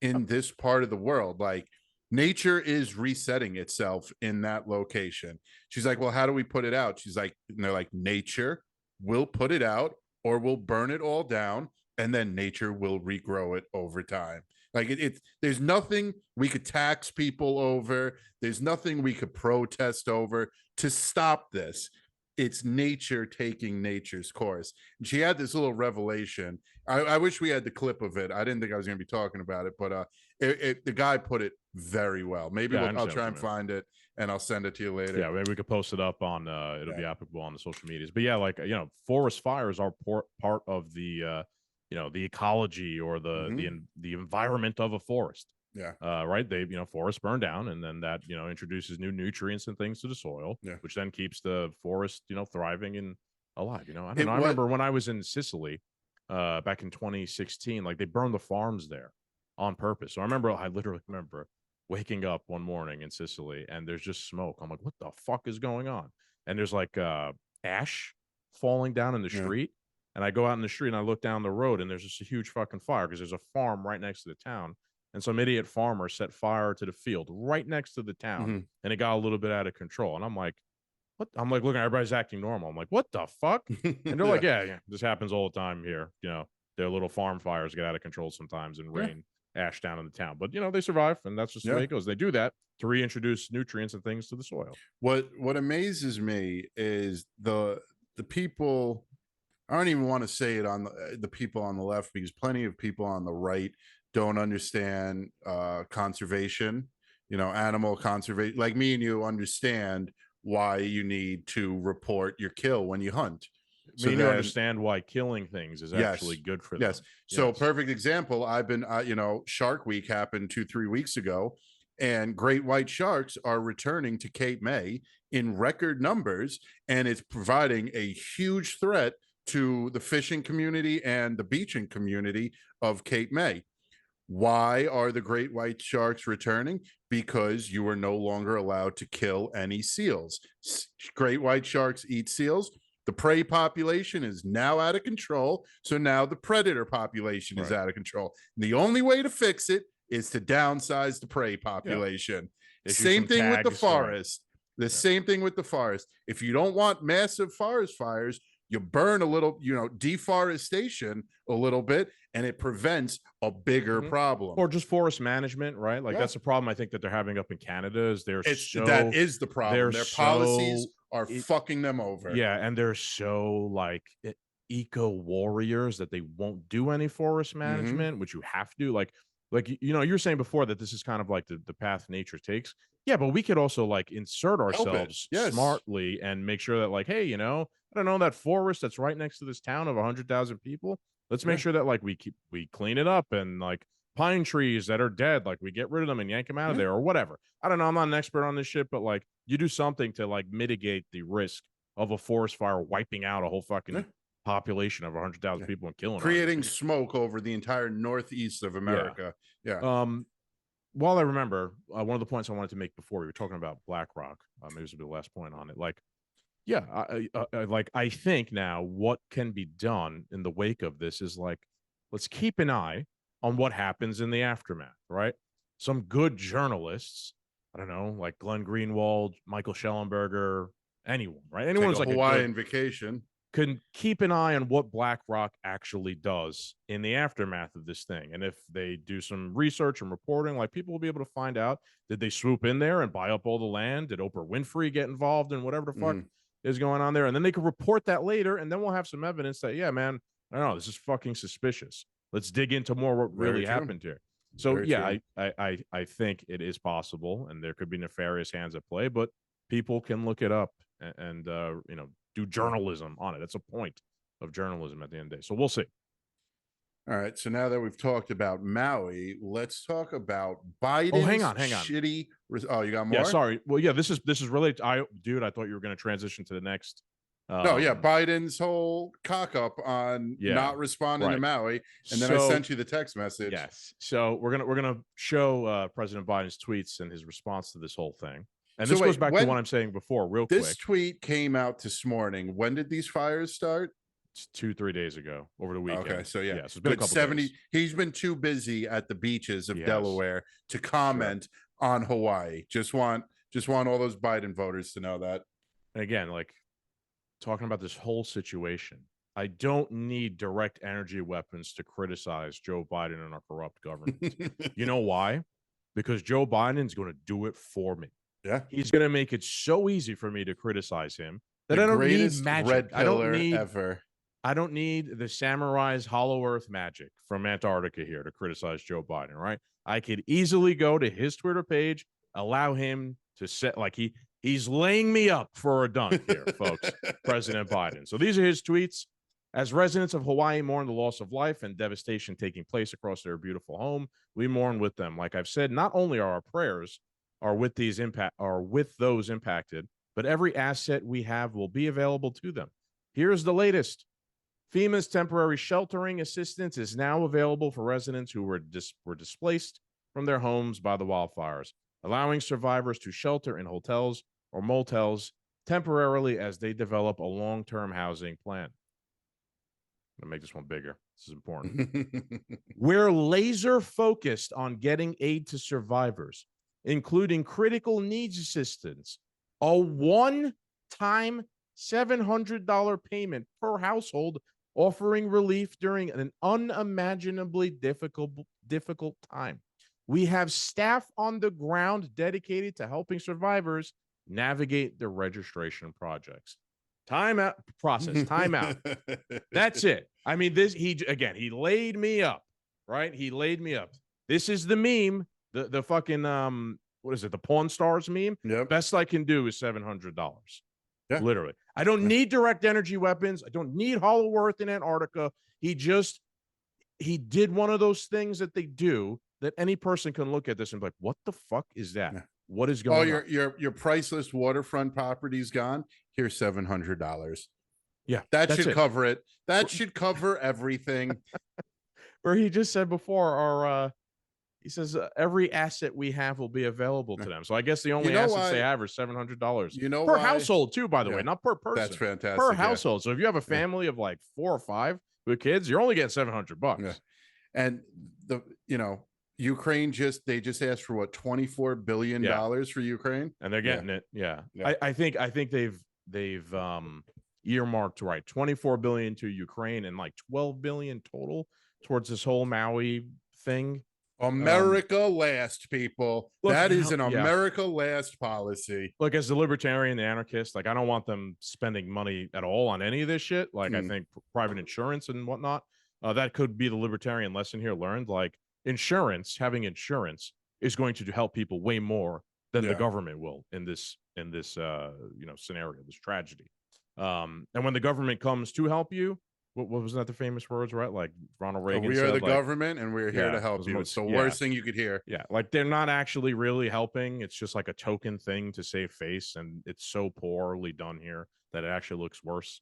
in this part of the world, like nature is resetting itself in that location. She's like, well, how do we put it out? She's like, and they're like, nature will put it out, or we'll burn it all down, and then nature will regrow it over time. Like there's nothing we could tax people over, there's nothing we could protest over to stop this. It's nature taking nature's course. And she had this little revelation. I wish we had the clip of it. I didn't think I was going to be talking about it, but the guy put it very well. Maybe I'll try and find it and I'll send it to you later. Yeah, maybe we could post it up on it'll be applicable on the social medias. But yeah, like forest fires are part of the the ecology or the environment of a forest. Yeah. Right. They, forests burn down, and then that, introduces new nutrients and things to the soil, which then keeps the forest, thriving and alive. I don't know. I remember when I was in Sicily, back in 2016, like they burned the farms there on purpose. So I literally remember waking up one morning in Sicily and there's just smoke. I'm like, what the fuck is going on? And there's like ash falling down in the street. And I go out in the street and I look down the road and there's just a huge fucking fire because there's a farm right next to the town. And some idiot farmer set fire to the field right next to the town, and it got a little bit out of control. And I'm like, what? I'm like, looking, everybody's acting normal. I'm like, what the fuck? And they're like, yeah, this happens all the time here. Their little farm fires get out of control sometimes and rain ash down in the town. But, they survive, and that's just the way it goes. They do that to reintroduce nutrients and things to the soil. What amazes me is the people, I don't even want to say it on the people on the left, because plenty of people on the right don't understand conservation, animal conservation. Like me and you understand why you need to report your kill when you hunt. So you understand why killing things is actually good for them. Yes. So perfect example. I've been, Shark Week happened 2-3 weeks ago, and great white sharks are returning to Cape May in record numbers, and it's providing a huge threat to the fishing community and the beaching community of Cape May. Why are the great white sharks returning? Because you are no longer allowed to kill any seals. Great white sharks eat seals. The prey population is now out of control. So now the predator population is out of control. And the only way to fix it is to downsize the prey population. Same thing with the forest. The same thing with the forest. If you don't want massive forest fires, you burn a little, deforestation a little bit, and it prevents a bigger problem. Or just forest management, right? Like that's the problem I think that they're having up in Canada is that is the problem. Their policies are fucking them over. Yeah, and they're so like eco warriors that they won't do any forest management, which you have to do. Like you were saying before that this is kind of like the path nature takes. Yeah, but we could also like insert ourselves smartly and make sure that like, hey, I don't know, that forest that's right next to this town of 100,000 people. Let's make sure that like we clean it up, and like pine trees that are dead, like we get rid of them and yank them out of there or whatever. I don't know. I'm not an expert on this shit, but like you do something to like mitigate the risk of a forest fire wiping out a whole fucking population of 100,000 people and killing creating smoke over the entire northeast of America. While I remember, one of the points I wanted to make before, we were talking about BlackRock. Maybe this will be the last point on it. Like, I think now what can be done in the wake of this is like, let's keep an eye on what happens in the aftermath, right? Some good journalists, I don't know, like Glenn Greenwald, Michael Schellenberger, anyone, right? Anyone who's like Hawaiian vacation. can keep an eye on what BlackRock actually does in the aftermath of this thing. And if they do some research and reporting, like, people will be able to find out, did they swoop in there and buy up all the land? Did Oprah Winfrey get involved in whatever the fuck is going on there? And then they can report that later, and then we'll have some evidence that, yeah, man, I don't know, this is fucking suspicious. Let's dig into more what really happened here. So I think it is possible, and there could be nefarious hands at play, but people can look it up and do journalism on it. That's a point of journalism at the end of the day. So we'll see. All right. So now that we've talked about Maui, let's talk about Biden's hang on. shitty. Oh, you got more? Yeah, sorry. Well, yeah, this is related. I thought you were going to transition to the next. No, yeah, Biden's whole cock up on not responding to Maui, and then I sent you the text message. Yes. So we're gonna show President Biden's tweets and his response to this whole thing. And this goes back to what I'm saying before, real quick. This tweet came out this morning. When did these fires start? It's 2-3 days ago, over the weekend. Okay, so yeah, so it's been a couple days. He's been too busy at the beaches of Delaware to comment on Hawaii. Just want all those Biden voters to know that. And again, like, talking about this whole situation, I don't need direct energy weapons to criticize Joe Biden and our corrupt government. You know why? Because Joe Biden's going to do it for me. Yeah, he's going to make it so easy for me to criticize him that I don't need magic. I don't need the samurai's hollow earth magic from Antarctica here to criticize Joe Biden, right? I could easily go to his Twitter page, allow him to set, like, he's laying me up for a dunk here, folks, President Biden. So these are his tweets. As residents of Hawaii mourn the loss of life and devastation taking place across their beautiful home, we mourn with them. Like I've said, not only are our prayers with those impacted, but every asset we have will be available to them. Here's the latest. FEMA's temporary sheltering assistance is now available for residents who were displaced from their homes by the wildfires, allowing survivors to shelter in hotels or motels temporarily as they develop a long-term housing plan. I'm going to make this one bigger. This is important. We're laser focused on getting aid to survivors, including critical needs assistance, a one-time $700 payment per household, offering relief during an unimaginably difficult time. We have staff on the ground dedicated to helping survivors navigate the registration projects. Time out. That's it. I mean, he laid me up, right? He laid me up. This is the meme, the fucking, what is it? The Pawn Stars meme. Yep. Best I can do is $700. Yeah. Literally. I don't need direct energy weapons. I don't need hollow earth in Antarctica. He did one of those things that they do that any person can look at this and be like, what the fuck is that? Yeah. What is going on? Your priceless waterfront property's gone. Here's $700. Yeah. That should cover it. That should cover everything. Or he just said before, he says every asset we have will be available to them. So I guess the only assets they have are $700. Per household too, by the way, not per person. That's fantastic. Per household. So if you have a family of like 4 or 5 with kids, you're only getting $700. Yeah. And Ukraine they just asked for what, $24 billion for Ukraine, and they're getting it. Yeah. I think they've earmarked $24 billion to Ukraine and like $12 billion total towards this whole Maui thing. America last, people. Look, that is an America last policy. Look, as the libertarian, the anarchist, like, I don't want them spending money at all on any of this shit. Like, I think private insurance and whatnot, that could be the libertarian lesson here learned. Like, having insurance is going to help people way more than the government will in this scenario, this tragedy. And when the government comes to help you, what was that the famous words, right? Like Ronald Reagan we are the government and we're here to help you. It's the worst thing you could hear. Yeah, like they're not actually really helping. It's just like a token thing to save face, and it's so poorly done here that it actually looks worse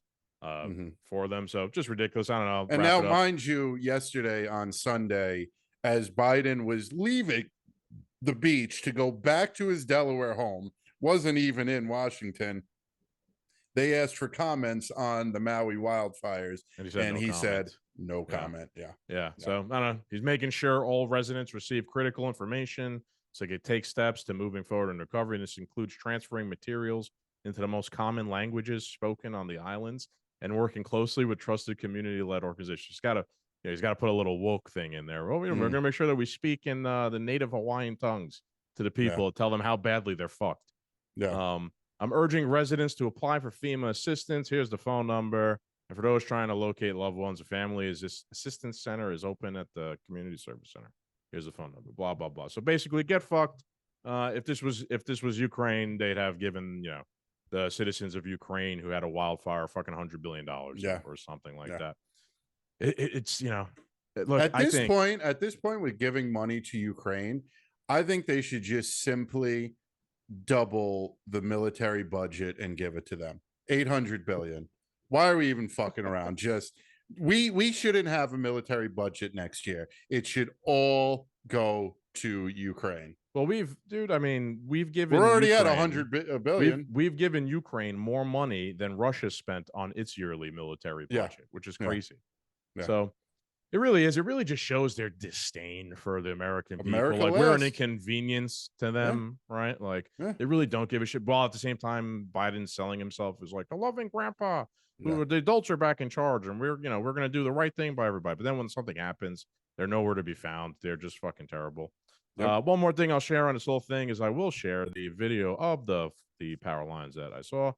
for them. So just ridiculous. I don't know. And now, mind you, yesterday on Sunday, as Biden was leaving the beach to go back to his Delaware home, wasn't even in Washington, they asked for comments on the Maui wildfires, and he said no comment. Yeah. So I don't know. He's making sure all residents receive critical information so they can take steps to moving forward in recovery. And this includes transferring materials into the most common languages spoken on the islands and working closely with trusted community-led organizations. He's got to put a little woke thing in there. Well, we're going to make sure that we speak in the native Hawaiian tongues to the people, tell them how badly they're fucked. Yeah. I'm urging residents to apply for FEMA assistance. Here's the phone number. And for those trying to locate loved ones or families, this assistance center is open at the community service center. Here's the phone number. Blah blah blah. So basically, get fucked. If this was Ukraine, they'd have given the citizens of Ukraine who had a wildfire fucking $100 billion or something like that. It's look, at this point with giving money to Ukraine, I think they should just simply double the military budget and give it to them. 800 billion. Why are we even fucking around? Just we shouldn't have a military budget next year. It should all go to Ukraine. Well, we've given. We're already Ukraine, at 100 billion. We've given Ukraine more money than Russia spent on its yearly military budget, which is crazy. Yeah. So it really is. It really just shows their disdain for the American people. Like we're an inconvenience to them, right? Like they really don't give a shit. While at the same time, Biden's selling himself as like a loving grandpa. Who the adults are back in charge, and we're going to do the right thing by everybody. But then when something happens, they're nowhere to be found. They're just fucking terrible. One more thing I'll share on this whole thing is I will share the video of the power lines that I saw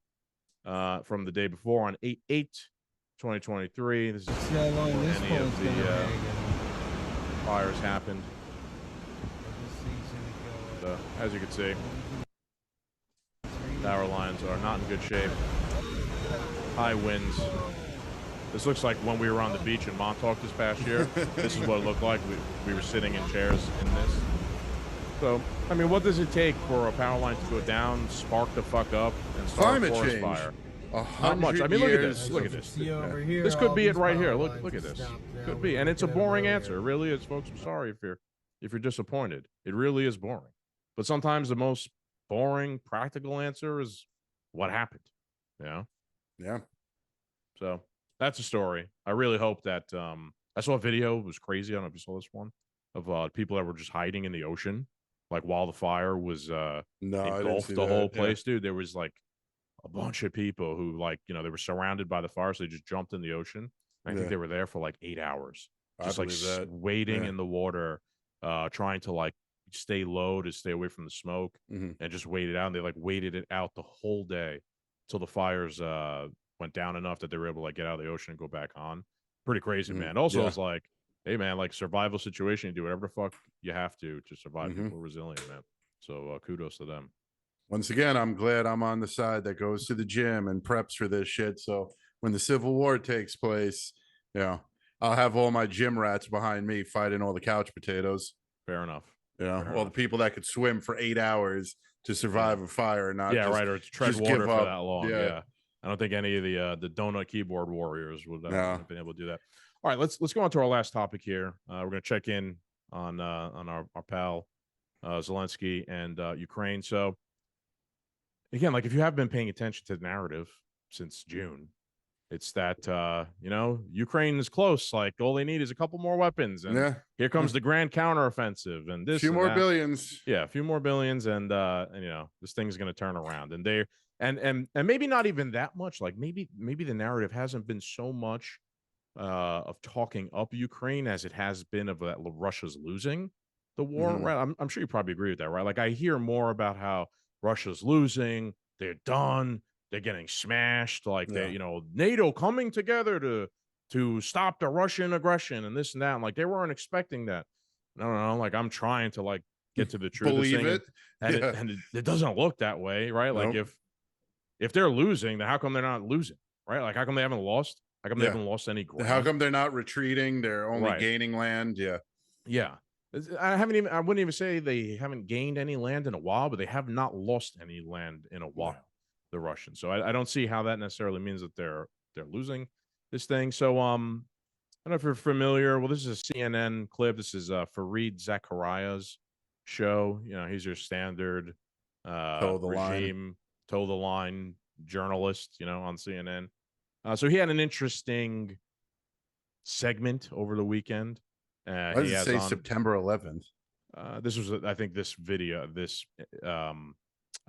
from the day before on 8/8/2023. This is before any of the fires happened. As you can see, power lines are not in good shape. High winds. This looks like when we were on the beach in Montauk this past year. This is what it looked like. We were sitting in chairs in this. So, I mean, what does it take for a power line to go down, spark the fuck up, and start a forest fire? Not much. I mean, look at this. Look at this. This could be it right here. Look at this. Could be, and it's a boring answer. It really is, folks. I'm sorry if you're disappointed. It really is boring. But sometimes the most boring, practical answer is what happened. Yeah. So that's a story. I really hope that I saw a video. It was crazy. I don't know if you saw this one of people that were just hiding in the ocean, like while the fire was engulfed the whole place, dude. There was like a bunch of people who they were surrounded by the fire, so they just jumped in the ocean. I think they were there for like 8 hours, just like wading in the water, trying to like stay low to stay away from the smoke, and just wait it out. And they like waited it out the whole day till the fires went down enough that they were able to like get out of the ocean and go back on. Pretty crazy, man. Also, it's like, hey, man, like survival situation, you do whatever the fuck you have to survive. People are resilient, man. So kudos to them. Once again, I'm glad I'm on the side that goes to the gym and preps for this shit. So when the Civil War takes place, I'll have all my gym rats behind me fighting all the couch potatoes. Fair enough. All the people that could swim for 8 hours to survive a fire and not or to tread water for that long. I don't think any of the donut keyboard warriors would have been able to do that. All right, let's go on to our last topic here. We're going to check in on our pal Zelensky and Ukraine. So again, like if you have been paying attention to the narrative since June, it's that Ukraine is close. Like all they need is a couple more weapons, and here comes the grand counteroffensive, and this a few more billions. A few more billions, and this thing's going to turn around, and they and maybe not even that much. Like maybe the narrative hasn't been so much of talking up Ukraine as it has been of that Russia's losing the war. Right? I'm sure you probably agree with that, right? Like I hear more about how Russia's losing, they're done. They're getting smashed, like they, NATO coming together to stop the Russian aggression and this and that. And like they weren't expecting that. No, like I'm trying to like get to the truth. Believe it, and it doesn't look that way, right? Like if they're losing, then how come they're not losing, right? Like how come they haven't lost? How come they haven't lost any ground? How come they're not retreating? They're only gaining land. Yeah. I wouldn't even say they haven't gained any land in a while, but they have not lost any land in a while. The Russians. So I don't see how that necessarily means that they're losing this thing. So I don't know if you're familiar. Well, this is a CNN clip. This is Fareed Zakaria's show. He's your standard toe the line journalist, on CNN. So he had an interesting segment over the weekend. Why does it say September 11th? This was, I think, this video.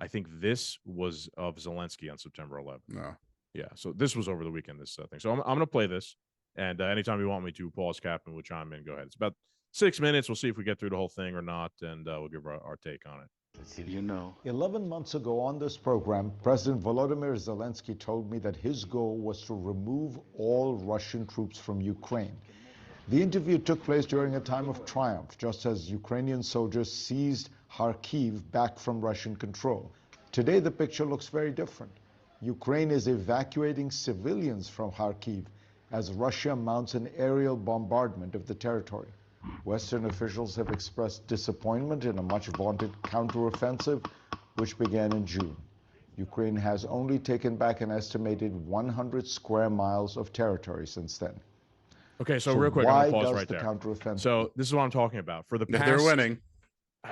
I think this was of Zelensky on September 11th. No. Yeah. So this was over the weekend, this thing. So I'm going to play this. And anytime you want me to, Paul's captain will chime in. Go ahead. It's about 6 minutes. We'll see if we get through the whole thing or not. And we'll give our take on it. 11 months ago on this program, President Volodymyr Zelensky told me that his goal was to remove all Russian troops from Ukraine. The interview took place during a time of triumph, just as Ukrainian soldiers seized Kharkiv back from Russian control. Today, the picture looks very different. Ukraine is evacuating civilians from Kharkiv as Russia mounts an aerial bombardment of the territory. Western officials have expressed disappointment in a much-vaunted counteroffensive, which began in June. Ukraine has only taken back an estimated 100 square miles of territory since then. Okay, so real quick, I'm going to pause right there. Counteroffensive So this is what I'm talking about. For the past, they're winning.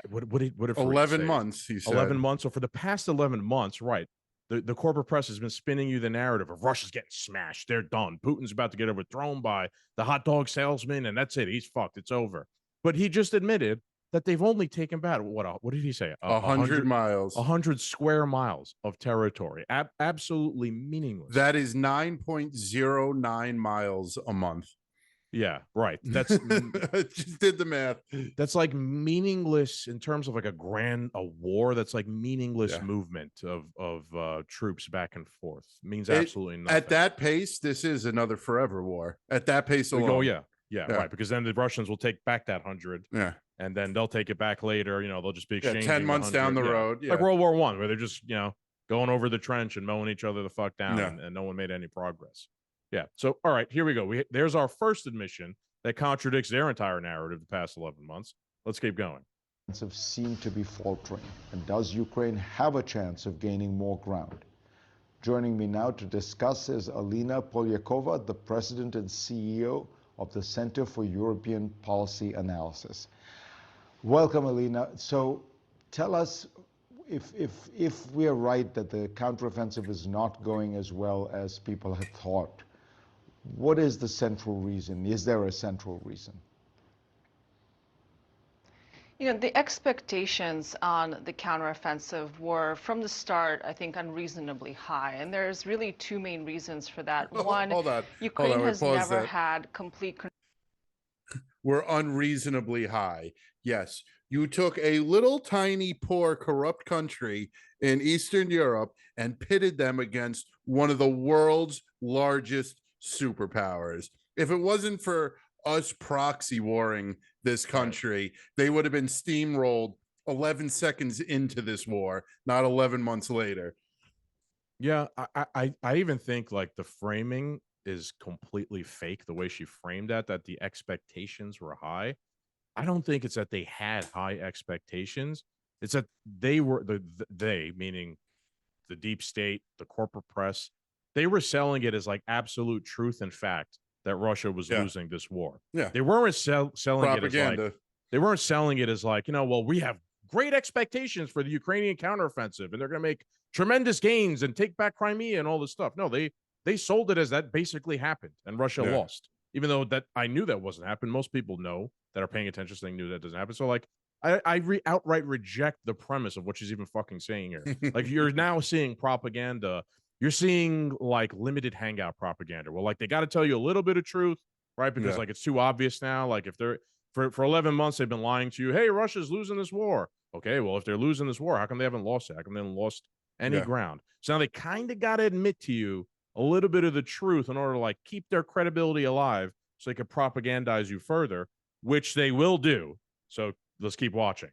What did 11 months, he said. 11 months. So for the past 11 months, right, the corporate press has been spinning you the narrative of Russia's getting smashed. They're done. Putin's about to get overthrown by the hot dog salesman, and that's it. He's fucked. It's over. But he just admitted that they've only taken back, what did he say? 100 miles. 100 square miles of territory. Absolutely meaningless. That is 9.09 miles a month. Yeah, right. That's just did the math. That's like meaningless in terms of like a war. That's like meaningless movement of troops back and forth. Means absolutely nothing. At that pace, this is another forever war. At that pace alone. Oh yeah, right. Because then the Russians will take back that 100. Yeah, and then they'll take it back later. You know, they'll just be exchanging 10 months down the road. Yeah. Like World War I, where they're just going over the trench and mowing each other the fuck down, and no one made any progress. Yeah. So, all right, here we go. There's our first admission that contradicts their entire narrative the past 11 months. Let's keep going. Seem to be faltering. And does Ukraine have a chance of gaining more ground? Joining me now to discuss is Alina Polyakova, the president and CEO of the Center for European Policy Analysis. Welcome, Alina. So tell us, if we are right that the counteroffensive is not going as well as people had thought, what is the central reason? Is there a central reason? The expectations on the counteroffensive were, from the start, I think, unreasonably high. And there's really two main reasons for that. One, Ukraine has never had complete control. We're unreasonably high. Yes. You took a little tiny, poor, corrupt country in Eastern Europe and pitted them against one of the world's largest superpowers. If it wasn't for us proxy warring this country, they would have been steamrolled 11 seconds into this war, not 11 months later. Yeah, I even think like the framing is completely fake. The way she framed that the expectations were high. I don't think it's that they had high expectations. It's that they were they meaning the deep state, the corporate press. They were selling it as like absolute truth and fact that Russia was losing this war. Yeah, they weren't selling propaganda. It as like, they weren't selling it as like, well, we have great expectations for the Ukrainian counteroffensive, and they're going to make tremendous gains and take back Crimea and all this stuff. No, they sold it as that basically happened, and Russia lost. Even though that I knew that wasn't happening. Most people know that are paying attention, saying knew that doesn't happen. So like, I outright reject the premise of what she's even fucking saying here. Like, you're now seeing propaganda. You're seeing like limited hangout propaganda. Well, like they got to tell you a little bit of truth, right? Because like it's too obvious now. Like if they're for 11 months they've been lying to you. Hey, Russia's losing this war. Okay, well if they're losing this war, how come they haven't lost it? How come they haven't lost any ground? So now they kind of got to admit to you a little bit of the truth in order to like keep their credibility alive, so they could propagandize you further, which they will do. So let's keep watching.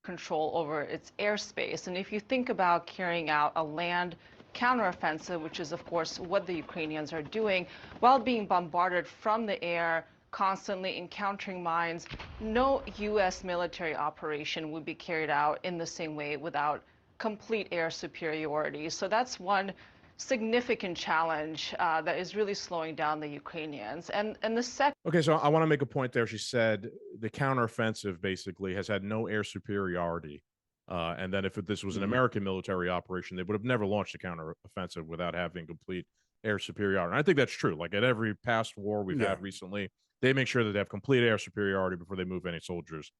Control over its airspace, and if you think about carrying out a land counteroffensive, which is of course what the Ukrainians are doing, while being bombarded from the air, constantly encountering mines, no U.S. military operation would be carried out in the same way without complete air superiority. So that's one significant challenge that is really slowing down the Ukrainians. And the second. Okay, so I want to make a point there. She said the counteroffensive basically has had no air superiority. And then if this was an American military operation, they would have never launched a counteroffensive without having complete air superiority. And I think that's true. Like at every past war we've had recently, they make sure that they have complete air superiority before they move any soldiers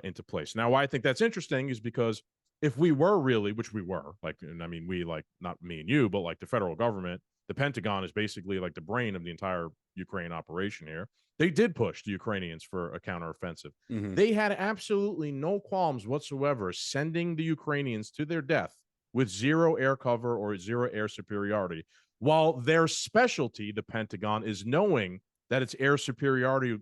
into place. Now, why I think that's interesting is because if we were really, which we were, like, and I mean, we, like, not me and you, but like the federal government, the Pentagon is basically like the brain of the entire Ukraine operation here. They did push the Ukrainians for a counteroffensive. Mhm. They had absolutely no qualms whatsoever sending the Ukrainians to their death with zero air cover or zero air superiority, while their specialty, the Pentagon, is knowing that it's air superiority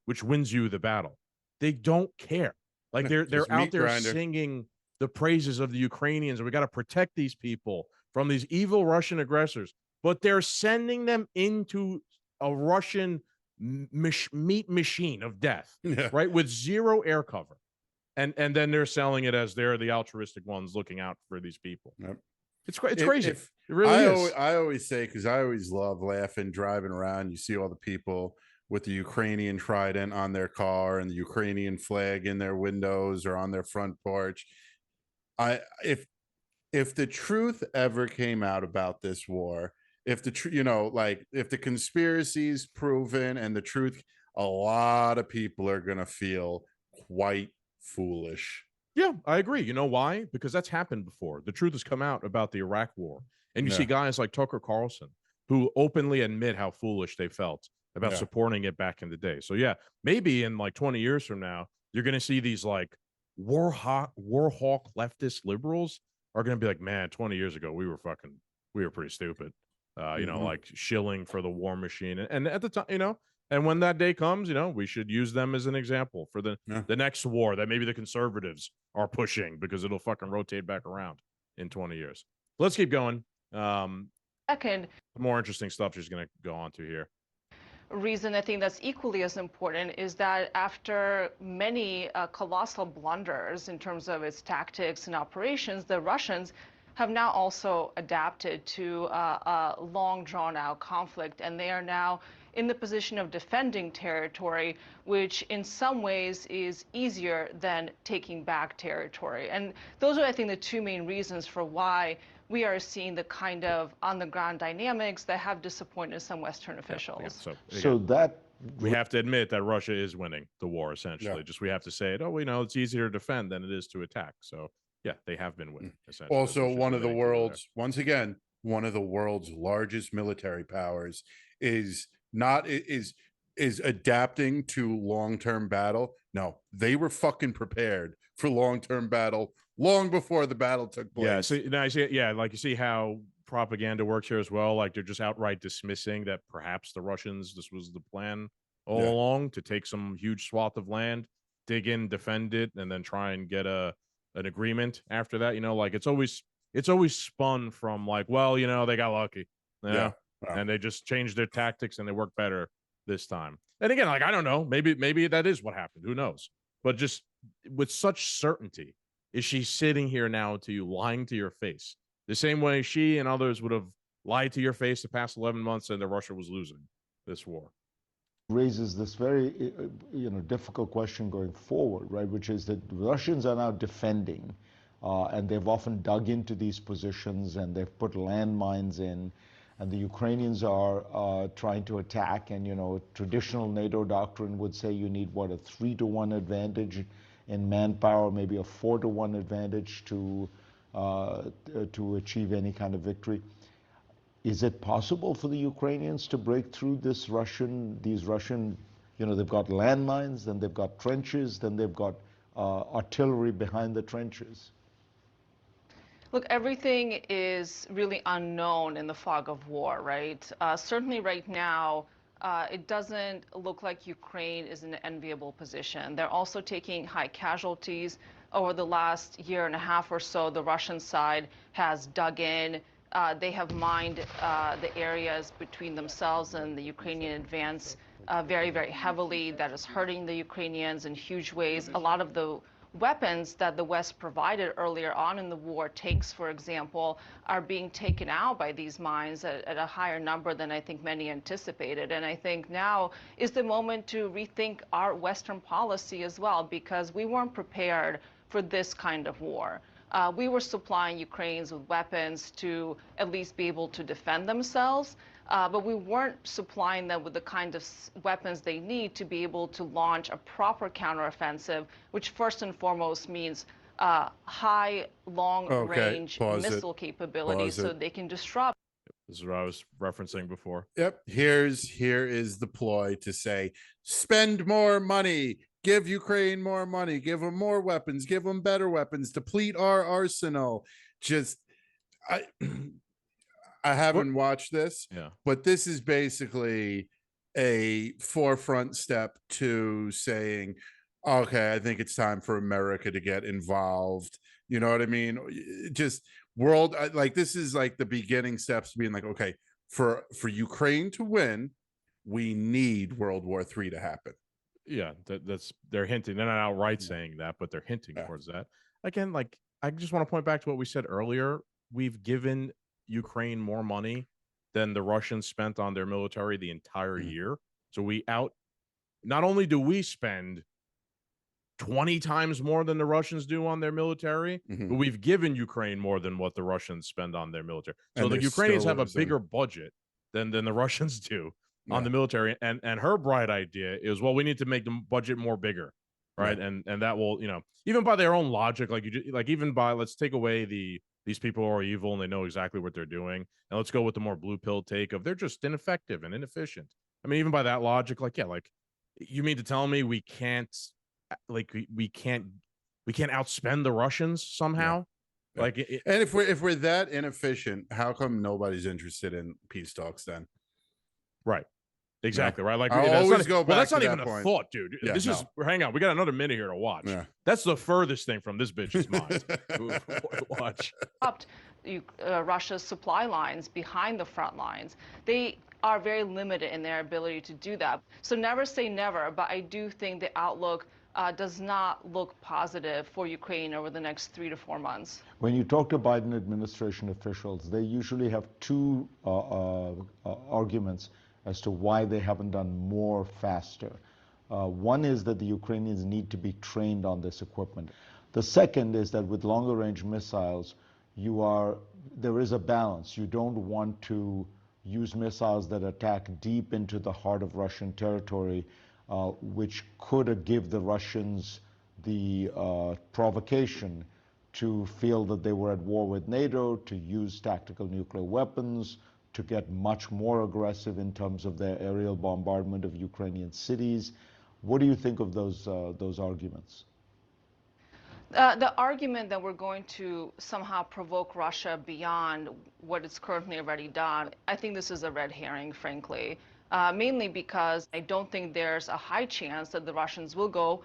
which wins you the battle. They don't care. Like, they're Just out meat there grinder. singing the praises of the Ukrainians, and we got to protect these people from these evil Russian aggressors. But they're sending them into a Russian meat machine of death, Yeah. right, with zero air cover, and then they're selling it as they're the altruistic ones looking out for these people. Yep. It's If- crazy. if- It really is. I always say, because I always love laughing, driving around. You see all the people with the Ukrainian trident on their car and the Ukrainian flag in their windows or on their front porch. If the truth ever came out about this war, if the if the conspiracy's proven and the truth, a lot of people are gonna feel quite foolish. Yeah, I agree. You know why? Because that's happened before. The truth has come out about the Iraq war. And you see Yeah. guys like Tucker Carlson who openly admit how foolish they felt about Yeah. supporting it back in the day. So yeah, maybe in like 20 years from now, you're going to see these like war hawk leftist liberals are going to be like, man, 20 years ago, we were pretty stupid. You know, Mhm. like shilling for the war machine. And at the time, you know, and when that day comes, you know, we should use them as an example for the Yeah. next war that maybe the conservatives are pushing, because it'll fucking rotate back around in 20 years. Let's keep going. Second More interesting stuff she's going to go on to here. reason I think that's equally as important is that after many colossal blunders in terms of its tactics and operations, the Russians have now also adapted to a long drawn out conflict, and they are now in the position of defending territory, which in some ways is easier than taking back territory. And those are, I think, the two main reasons for why we are seeing the kind of on-the-ground dynamics that have disappointed some Western officials. Yeah, So that we have to admit that Russia is winning the war, essentially. Yeah. Just we have to say it. Oh, we know it's easier to defend than it is to attack. So yeah, they have been winning, essentially. Also, It's just one of the admitting to it there. world's, once again, one of the world's largest military powers is adapting to long-term battle. No, they were fucking prepared for long-term battle long before the battle took place. Yeah, so now I see, yeah, like you see how propaganda works here as well. Like they're just outright dismissing that perhaps the Russians, this was the plan all Yeah. along, to take some huge swath of land, dig in, defend it, and then try and get an agreement after that. You know, like it's always spun from like, well, you know, they got lucky, you know? Yeah. Wow. And they just changed their tactics and they work better this time. And again, like I don't know, maybe that is what happened. Who knows? But just with such certainty, is she sitting here now to you, lying to your face, the same way she and others would have lied to your face the past 11 months and that Russia was losing this war? raises this very difficult question going forward, right? Which is that the Russians are now defending, and they've often dug into these positions and they've put landmines in, and the Ukrainians are trying to attack. And traditional NATO doctrine would say you need what, a 3-to-1 advantage in manpower, maybe a 4-to-1 advantage to achieve any kind of victory. Is it possible for the Ukrainians to break through these Russian, they've got landmines, then they've got trenches, then they've got artillery behind the trenches? Look, everything is really unknown in the fog of war, right? Certainly right now, it doesn't look like Ukraine is in an enviable position. They're also taking high casualties. Over the last year and a half or so, the Russian side has dug in. They have mined the areas between themselves and the Ukrainian advance very, very heavily. That is hurting the Ukrainians in huge ways. A lot of the weapons that the West provided earlier on in the war, tanks, for example, are being taken out by these mines at a higher number than I think many anticipated. And I think now is the moment to rethink our Western policy as well, because we weren't prepared for this kind of war. We were supplying Ukrainians with weapons to at least be able to defend themselves, but we weren't supplying them with the kind of weapons they need to be able to launch a proper counteroffensive, which first and foremost means high long-range pause it. missile capabilities Pause so it. they can disrupt. This is what I was referencing before. Yep. Here is the ploy to say, spend more money, give Ukraine more money, give them more weapons, give them better weapons, deplete our arsenal. Just I I haven't watched this, Yeah. but this is basically a forefront step to saying, okay, I think it's time for America to get involved. You know what I mean? Just world, like this is like the beginning steps to being like, okay, for Ukraine to win, we need World War III to happen. Yeah, that's they're hinting. They're not outright saying that, but they're hinting towards that. Again, like I just want to point back to what we said earlier. We've given Ukraine more money than the Russians spent on their military the entire year. So not only do we spend 20 times more than the Russians do on their military, but we've given Ukraine more than what the Russians spend on their military. So the Ukrainians have a bigger budget than the Russians do on the military. And her bright idea is, well, we need to make the budget more bigger, right? And that will, even by their own logic, even by, let's take away these people are evil and they know exactly what they're doing, and let's go with the more blue pill take of they're just ineffective and inefficient. I mean, even by that logic, you mean to tell me we can't outspend the Russians somehow? And if we're that inefficient, how come nobody's interested in peace talks then? Right. Exactly. Right. Like, I always go back. Well, that's to not that even point. a thought, dude. This is. Hang on. We got another minute here to watch. That's the furthest thing from this bitch's mind. Watch. Russia's supply lines behind the front lines. They are very limited in their ability to do that. So never say never, but I do think the outlook does not look positive for Ukraine over the next 3 to 4 months. When you talk to Biden administration officials, they usually have two arguments as to why they haven't done more faster. One is that the Ukrainians need to be trained on this equipment. The second is that with longer range missiles, there is a balance. You don't want to use missiles that attack deep into the heart of Russian territory, which could give the Russians the provocation to feel that they were at war with NATO, to use tactical nuclear weapons, to get much more aggressive in terms of their aerial bombardment of Ukrainian cities. What do you think of those arguments? The argument that we're going to somehow provoke Russia beyond what it's currently already done, I think this is a red herring, frankly, mainly because I don't think there's a high chance that the Russians will go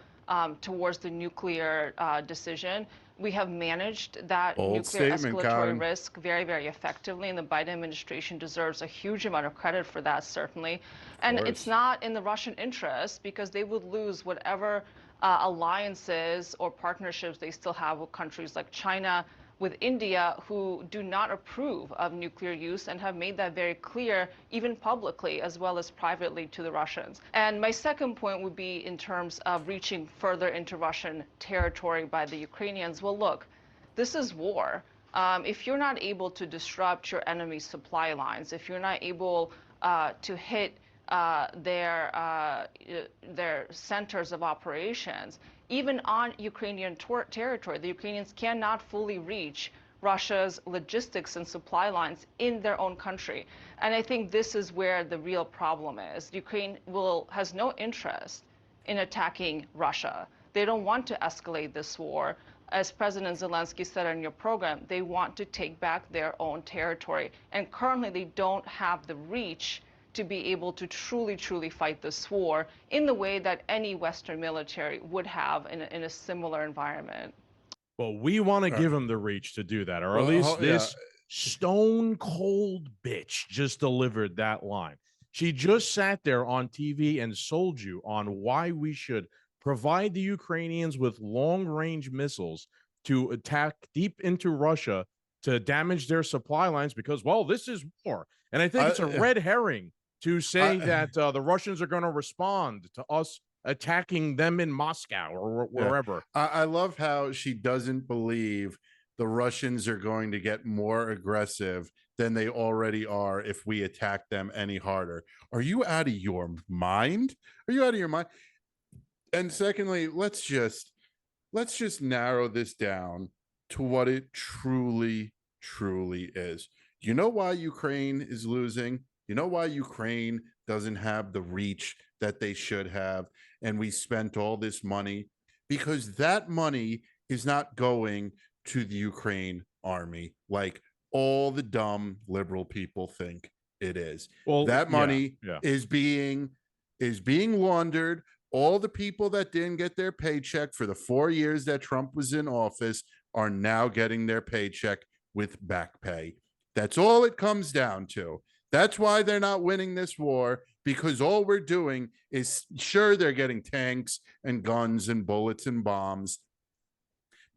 towards the nuclear decision. We have managed that nuclear escalatory risk very, very effectively, and the Biden administration deserves a huge amount of credit for that, certainly. And it's not in the Russian interest because they would lose whatever alliances or partnerships they still have with countries like China, with India, who do not approve of nuclear use and have made that very clear, even publicly as well as privately, to the Russians. And my second point would be in terms of reaching further into Russian territory by the Ukrainians. Well, look, this is war. If you're not able to disrupt your enemy's supply lines, if you're not able to hit their centers of operations, even on Ukrainian territory, the Ukrainians cannot fully reach Russia's logistics and supply lines in their own country. And I think this is where the real problem is. Ukraine has no interest in attacking Russia. They don't want to escalate this war. As President Zelensky said in your program, they want to take back their own territory. And currently they don't have the reach to be able to truly, truly fight this war in the way that any Western military would have in a similar environment. Well, we want to give them the reach to do that, or at least this stone cold bitch just delivered that line. She just sat there on TV and sold you on why we should provide the Ukrainians with long-range missiles to attack deep into Russia to damage their supply lines because, well, this is war. And I think it's a red herring to say that the Russians are going to respond to us attacking them in Moscow or wherever. I love how she doesn't believe the Russians are going to get more aggressive than they already are if we attack them any harder. Are you out of your mind? Are you out of your mind? And secondly, let's let's just narrow this down to what it truly is. You know why Ukraine is losing? You know why Ukraine doesn't have the reach that they should have, and we spent all this money? Because that money is not going to the Ukraine army like all the dumb liberal people think it is. Well, that money yeah. is being laundered. All the people that didn't get their paycheck for the 4 years that Trump was in office are now getting their paycheck with back pay. That's all it comes down to. That's why they're not winning this war, because all we're doing is, sure, they're getting tanks and guns and bullets and bombs,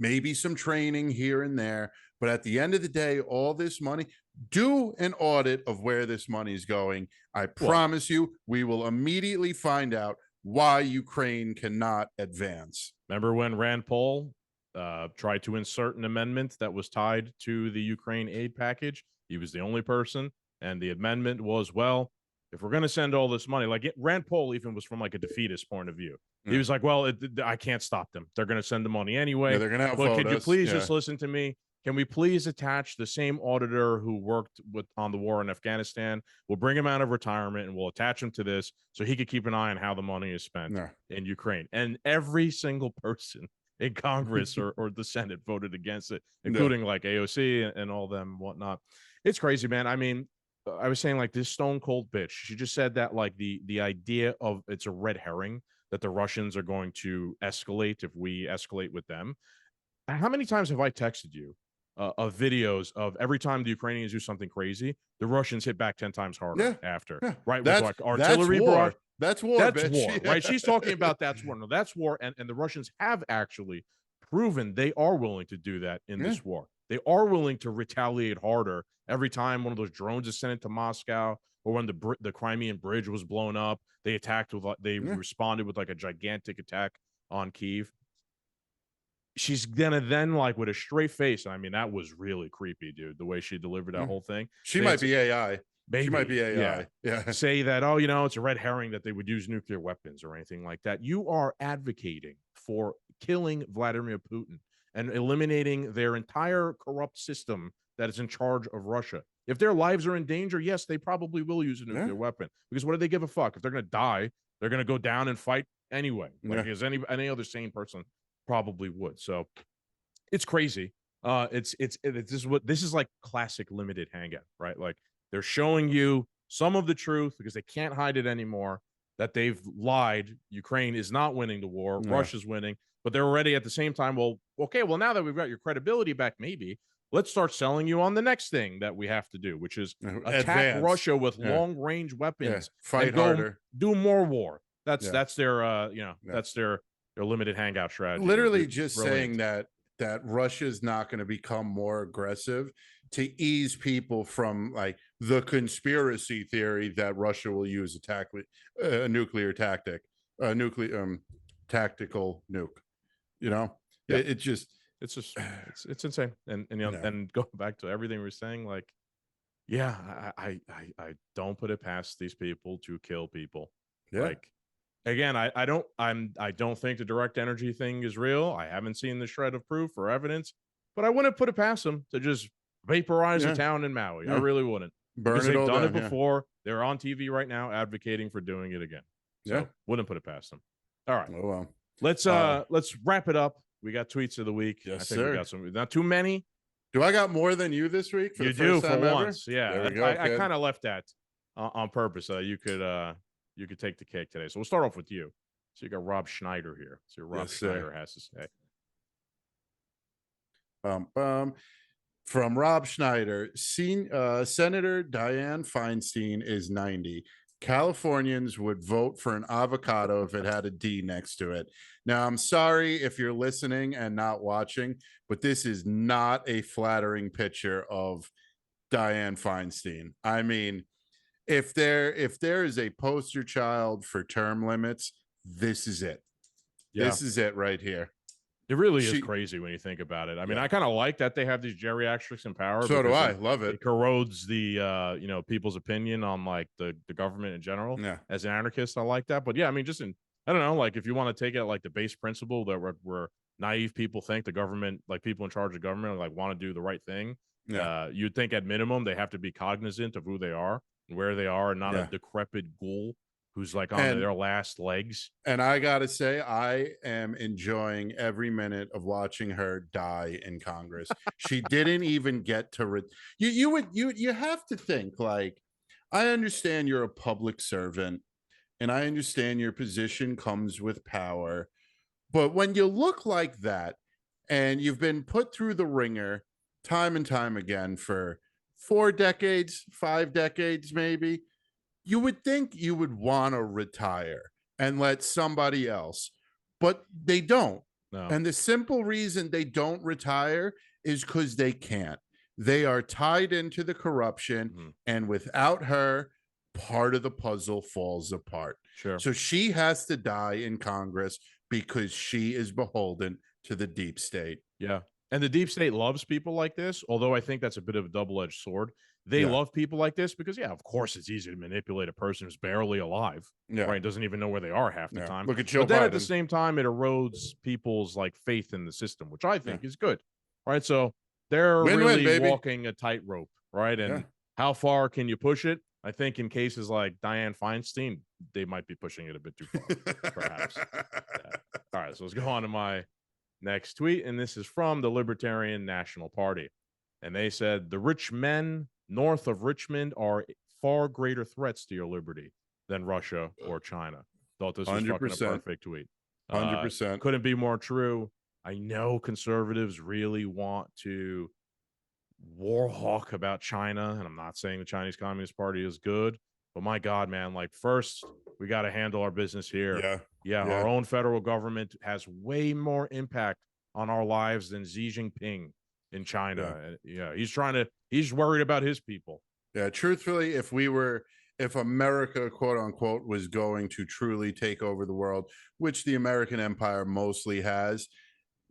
maybe some training here and there. But at the end of the day, all this money, do an audit of where this money is going. I promise you, we will immediately find out why Ukraine cannot advance. Remember when Rand Paul tried to insert an amendment that was tied to the Ukraine aid package? He was the only person. And the amendment was, well, if we're going to send all this money, like Rand Paul even was from like a defeatist point of view. He was like, well, I can't stop them. They're going to send the money anyway. Yeah, they're going to but could us. You please just listen to me? Can we please attach the same auditor who worked on the war in Afghanistan? We'll bring him out of retirement and we'll attach him to this so he could keep an eye on how the money is spent in Ukraine. And every single person in Congress or the Senate voted against it, including like AOC and all them whatnot. It's crazy, man. I mean, I was saying like this stone cold bitch. She just said that like the idea of it's a red herring that the Russians are going to escalate if we escalate with them. How many times have I texted you of videos of every time the Ukrainians do something crazy, the Russians hit back 10 times harder after, right? With like artillery barrage. That's war, that's bitch. war, right? She's talking about that's war. No, that's war. And the Russians have actually proven they are willing to do that in this war. They are willing to retaliate harder every time one of those drones is sent into Moscow, or when the Crimean Bridge was blown up, they attacked with they responded with like a gigantic attack on Kyiv. She's gonna then, like, with a straight face. I mean, that was really creepy, dude. The way she delivered that whole thing. She might be AI. Maybe. She might be AI. Yeah. Say that, oh, it's a red herring that they would use nuclear weapons or anything like that. You are advocating for killing Vladimir Putin and eliminating their entire corrupt system that is in charge of Russia. If their lives are in danger, yes, they probably will use a nuclear weapon, because what do they give a fuck? If they're going to die, they're going to go down and fight anyway. Like as any other sane person probably would. So it's crazy. This is like classic limited hangout, right? Like they're showing you some of the truth because they can't hide it anymore, that they've lied. Ukraine is not winning the war. Russia's winning, but they're already at the same time. Well, okay, well, now that we've got your credibility back, maybe let's start selling you on the next thing that we have to do, which is attack Russia with long range weapons, fight harder, do more war. That's their that's their limited hangout strategy. Literally just saying that Russia's not going to become more aggressive to ease people from like the conspiracy theory that Russia will use a nuclear tactic, tactical nuke. It's insane. And and going back to everything we were saying, like, I don't put it past these people to kill people. Like, again, I don't think the direct energy thing is real. I haven't seen the shred of proof or evidence, but I wouldn't put it past them to just vaporize a town in Maui. I really wouldn't. Burn it all down. They've done it before. They're on TV right now advocating for doing it again. So wouldn't put it past them. All right. Oh, well. Let's wrap it up. We got tweets of the week. Yes, I think sir. we got some, not too many. Do I got more than you this week? You do for once. Yeah. There we go, I kind of left that on purpose so you could take the cake today. So we'll start off with you. So you got Rob Schneider here. So Rob Schneider has to say. From Rob Schneider, Senator Dianne Feinstein is 90. Californians would vote for an avocado if it had a D next to it. Now, I'm sorry if you're listening and not watching, but this is not a flattering picture of Dianne Feinstein. I mean, if there is a poster child for term limits, this is it. Yeah. This is it right here. It really is crazy when you think about it. I mean, I kind of like that they have these geriatrics in power. So do I. Love it. It corrodes the people's opinion on like the government in general. Yeah. As an anarchist, I like that. But yeah, I mean, I don't know, like if you want to take it like the base principle that we're naive people think the government, like people in charge of government, like want to do the right thing. Yeah. You'd think at minimum they have to be cognizant of who they are and where they are, and not a Yeah. decrepit ghoul who's like on And- their last legs. And I gotta say, I am enjoying every minute of watching her die in Congress. She didn't even get to you have to think, like, I understand you're a public servant and I understand your position comes with power, but when you look like that and you've been put through the ringer time and time again for 4 decades, 5 decades maybe, you would think you would want to retire and let somebody else, but they don't. No. And the simple reason they don't retire is because they can't. They are tied into the corruption, and without her, part of the puzzle falls apart. Sure. So she has to die in Congress because she is beholden to the deep state. Yeah. And the deep state loves people like this, although I think that's a bit of a double-edged sword. They Yeah. love people like this because, yeah, of course it's easy to manipulate a person who's barely alive, Yeah. right? Doesn't even know where they are half the Yeah. time. Look at Joe But then at the Biden. same time, it erodes people's like faith in the system, which I think is good, right? So they're Win-win, really baby. walking a tightrope, right? And Yeah. how far can you push it? I think in cases like Dianne Feinstein, they might be pushing it a bit too far, perhaps. Yeah. All right, so let's go on to my next tweet, and this is from the Libertarian National Party. And they said, the rich men north of Richmond are far greater threats to your liberty than Russia or China. Thought this was fucking a 100%. perfect tweet. 100%. Couldn't be more true. I know conservatives really want to war hawk about China, and I'm not saying the Chinese Communist Party is good, but my God, man, like first we got to handle our business here. Yeah. Yeah, Yeah. our own federal government has way more impact on our lives than Xi Jinping in China. Yeah, he's worried about his people. Yeah, truthfully, if America, quote unquote, was going to truly take over the world, which the American empire mostly has,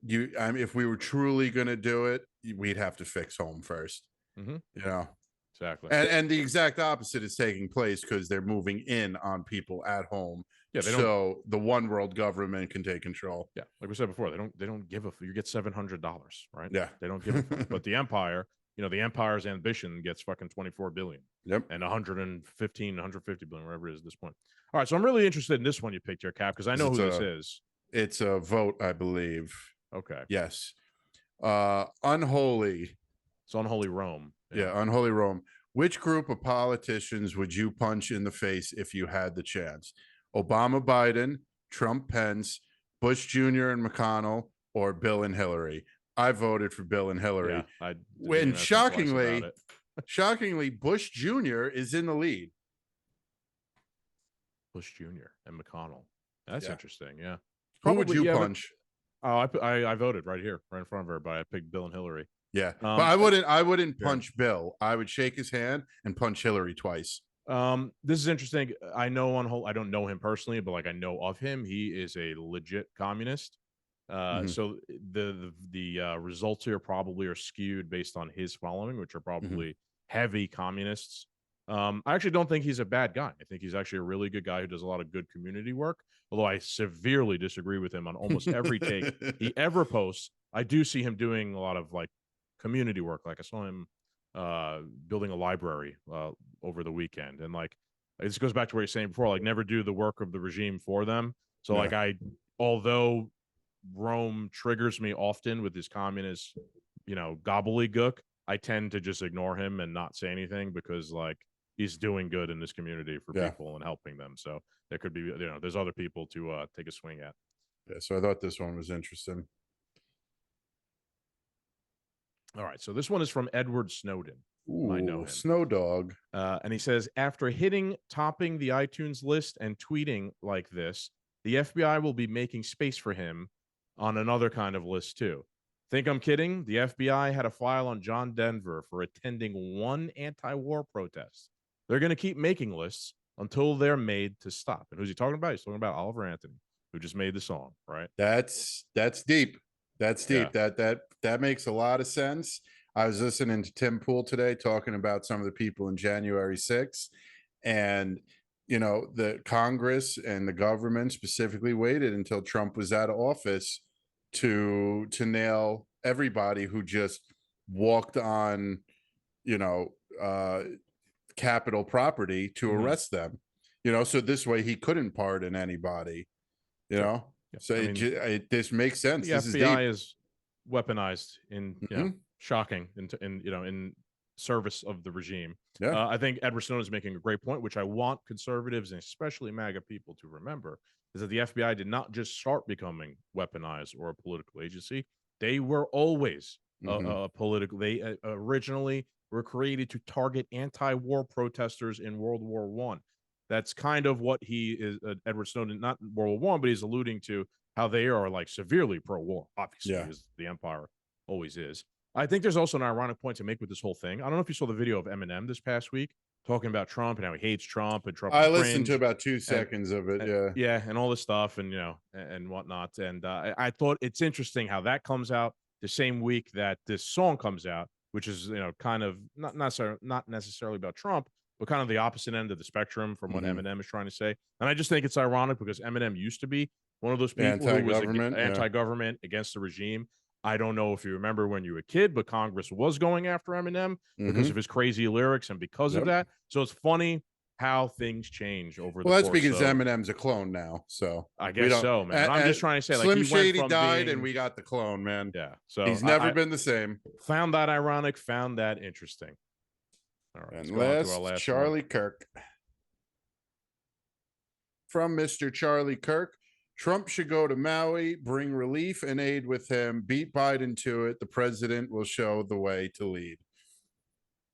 if we were truly going to do it, we'd have to fix home first. Mhm. You know, Exactly. and the exact opposite is taking place because they're moving in on people at home. Yeah, they don't. So the one world government can take control. Yeah, like we said before, they don't give a. You get $700, right? Yeah. They don't give a fuck. But the empire, the empire's ambition gets fucking 24 billion. Yep. And 150 billion, wherever it is at this point. All right, so I'm really interested in this one you picked here, Cap, because I know who this is. It's a vote, I believe. Okay. Yes. Unholy. It's Unholy Rome. Yeah, Unholy Rome. Which group of politicians would you punch in the face if you had the chance? Obama, Biden, Trump, Pence, Bush Jr. and McConnell, or Bill and Hillary? I voted for Bill and Hillary. Yeah, When shockingly, Bush Jr. is in the lead. Bush Jr. and McConnell. That's interesting. Yeah. Who would Probably, you yeah, punch? I voted right here, right in front of everybody. I picked Bill and Hillary. Yeah, but I wouldn't punch Bill. I would shake his hand and punch Hillary twice. This is interesting. I know I don't know him personally, but like I know of him. He is a legit communist. So the results here probably are skewed based on his following, which are probably heavy communists. I actually don't think he's a bad guy. I think he's actually a really good guy who does a lot of good community work. Although I severely disagree with him on almost every take he ever posts. I do see him doing a lot of like community work. Like I saw him building a library over the weekend, and like this goes back to what you're saying before, like never do the work of the regime for them. So like although Rome triggers me often with his communist gobbledygook, I tend to just ignore him and not say anything because like he's doing good in this community for people and helping them. So there could be there's other people to take a swing at. Yeah, so I thought this one was interesting. All right, so this one is from Edward Snowden. Ooh, I know him. Snow Dog. And he says, after topping the iTunes list and tweeting like this, the FBI will be making space for him on another kind of list too. Think I'm kidding? The FBI had a file on John Denver for attending one anti-war protest. They're going to keep making lists until they're made to stop. And who's he talking about? He's talking about Oliver Anthony, who just made the song, right? That's deep. That's deep. Yeah. That makes a lot of sense. I was listening to Tim Pool today talking about some of the people in January 6th, and the Congress and the government specifically waited until Trump was out of office to nail everybody who just walked on, Capitol property to arrest them. So this way he couldn't pardon anybody. Yeah, So I mean, this makes sense. the This FBI is is weaponized in shocking in service of the regime. Yeah. I think Edward Snowden is making a great point, which I want conservatives and especially MAGA people to remember, is that the FBI did not just start becoming weaponized or a political agency. They were always a political. They originally were created to target anti-war protesters in World War I. That's kind of what he is, Edward Snowden, not World War I, but he's alluding to how they are like severely pro-war, obviously, as the empire always is. I think there's also an ironic point to make with this whole thing. I don't know if you saw the video of Eminem this past week talking about Trump and how he hates Trump and Trump. I listened to about 2 seconds of it. Yeah, and all this stuff and and whatnot. And I thought it's interesting how that comes out the same week that this song comes out, which is kind of not necessarily about Trump, but kind of the opposite end of the spectrum from what Eminem is trying to say. And I just think it's ironic because Eminem used to be one of those people who was anti-government against the regime. I don't know if you remember when you were a kid, but Congress was going after Eminem because of his crazy lyrics and because of that. So it's funny how things change over the course. Well, that's because Eminem's a clone now. So I guess so, man. I'm just trying to say, like, Slim he Shady went from died and we got the clone, man. Yeah. So he's never been the same. Found that ironic, found that interesting. All right. And last Charlie Kirk. From Mr. Charlie Kirk. Trump should go to Maui, bring relief and aid with him, beat Biden to it. The president will show the way to lead.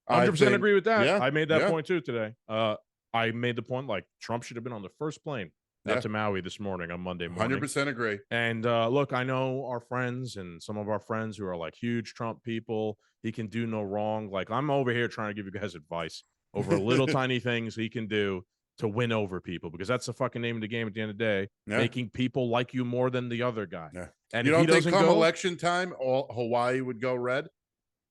100% agree with that. Yeah, I made that point too today. I made the point like Trump should have been on the first plane out to Maui this morning on Monday morning. 100% agree. And look, I know our friends and some of our friends who are like huge Trump people. He can do no wrong. Like I'm over here trying to give you guys advice over little tiny things he can do to win over people, because that's the fucking name of the game at the end of the day, making people like you more than the other guy. And you don't think come election time, all Hawaii would go red?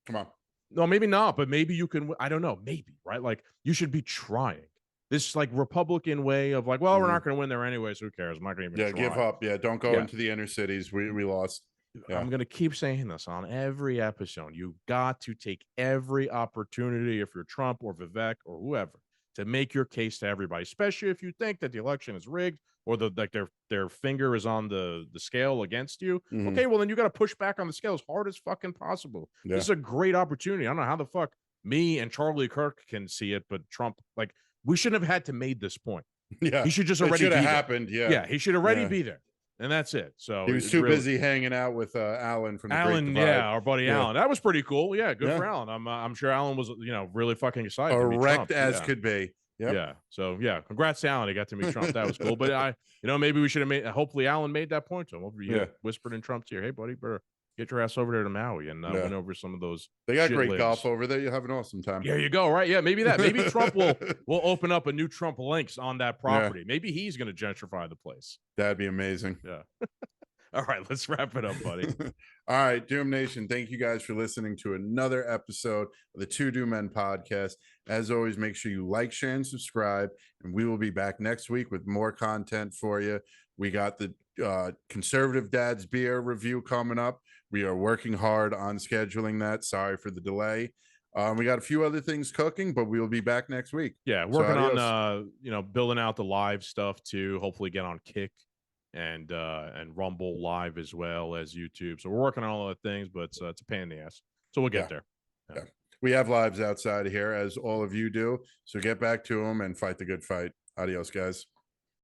Come on. No, maybe not, but maybe you can. I don't know. Maybe, right? Like you should be trying. This like Republican way of like, well, we're not going to win there anyway, so who cares? I'm not going to even try. Give up. Don't go into the inner cities. We lost. I'm going to keep saying this on every episode. You got to take every opportunity, if you're Trump or Vivek or whoever, to make your case to everybody, especially if you think that the election is rigged or their finger is on the scale against you. Okay, well then you got to push back on the scale as hard as fucking possible. This is a great opportunity. I don't know how the fuck me and Charlie Kirk can see it, but Trump, like, we shouldn't have had to made this point. He should just already should have be happened. there. He should already be there. And that's it. So he was too busy hanging out with Alan from the Great Divide. Our buddy Alan. That was pretty cool. Yeah, good for Alan. I'm sure Alan was really fucking excited. Erect as could be. Yeah. So congrats to Alan. He got to meet Trump. That was cool. But maybe we should have made. Hopefully, Alan made that point to him. He whispered in Trump's ear, "Hey, buddy, better get your ass over there to Maui and win over some of those." They got great golf over there. You'll have an awesome time. There you go. Right? Yeah. Maybe that. Maybe Trump will open up a new Trump links on that property. Maybe he's going to gentrify the place. That'd be amazing. Yeah. All right, let's wrap it up, buddy. All right, Doom Nation, thank you guys for listening to another episode of the Two Doom Men podcast. As always, make sure you like, share, and subscribe, and we will be back next week with more content for you. We got the Conservative Dad's Beer review coming up. We are working hard on scheduling that. Sorry for the delay. We got a few other things cooking, but we will be back next week. Yeah, working on building out the live stuff too. Hopefully get on Kick and Rumble live as well as YouTube. So we're working on all the things, but it's a pain in the ass. So we'll get there. Yeah. We have lives outside of here, as all of you do. So get back to them and fight the good fight. Adios, guys.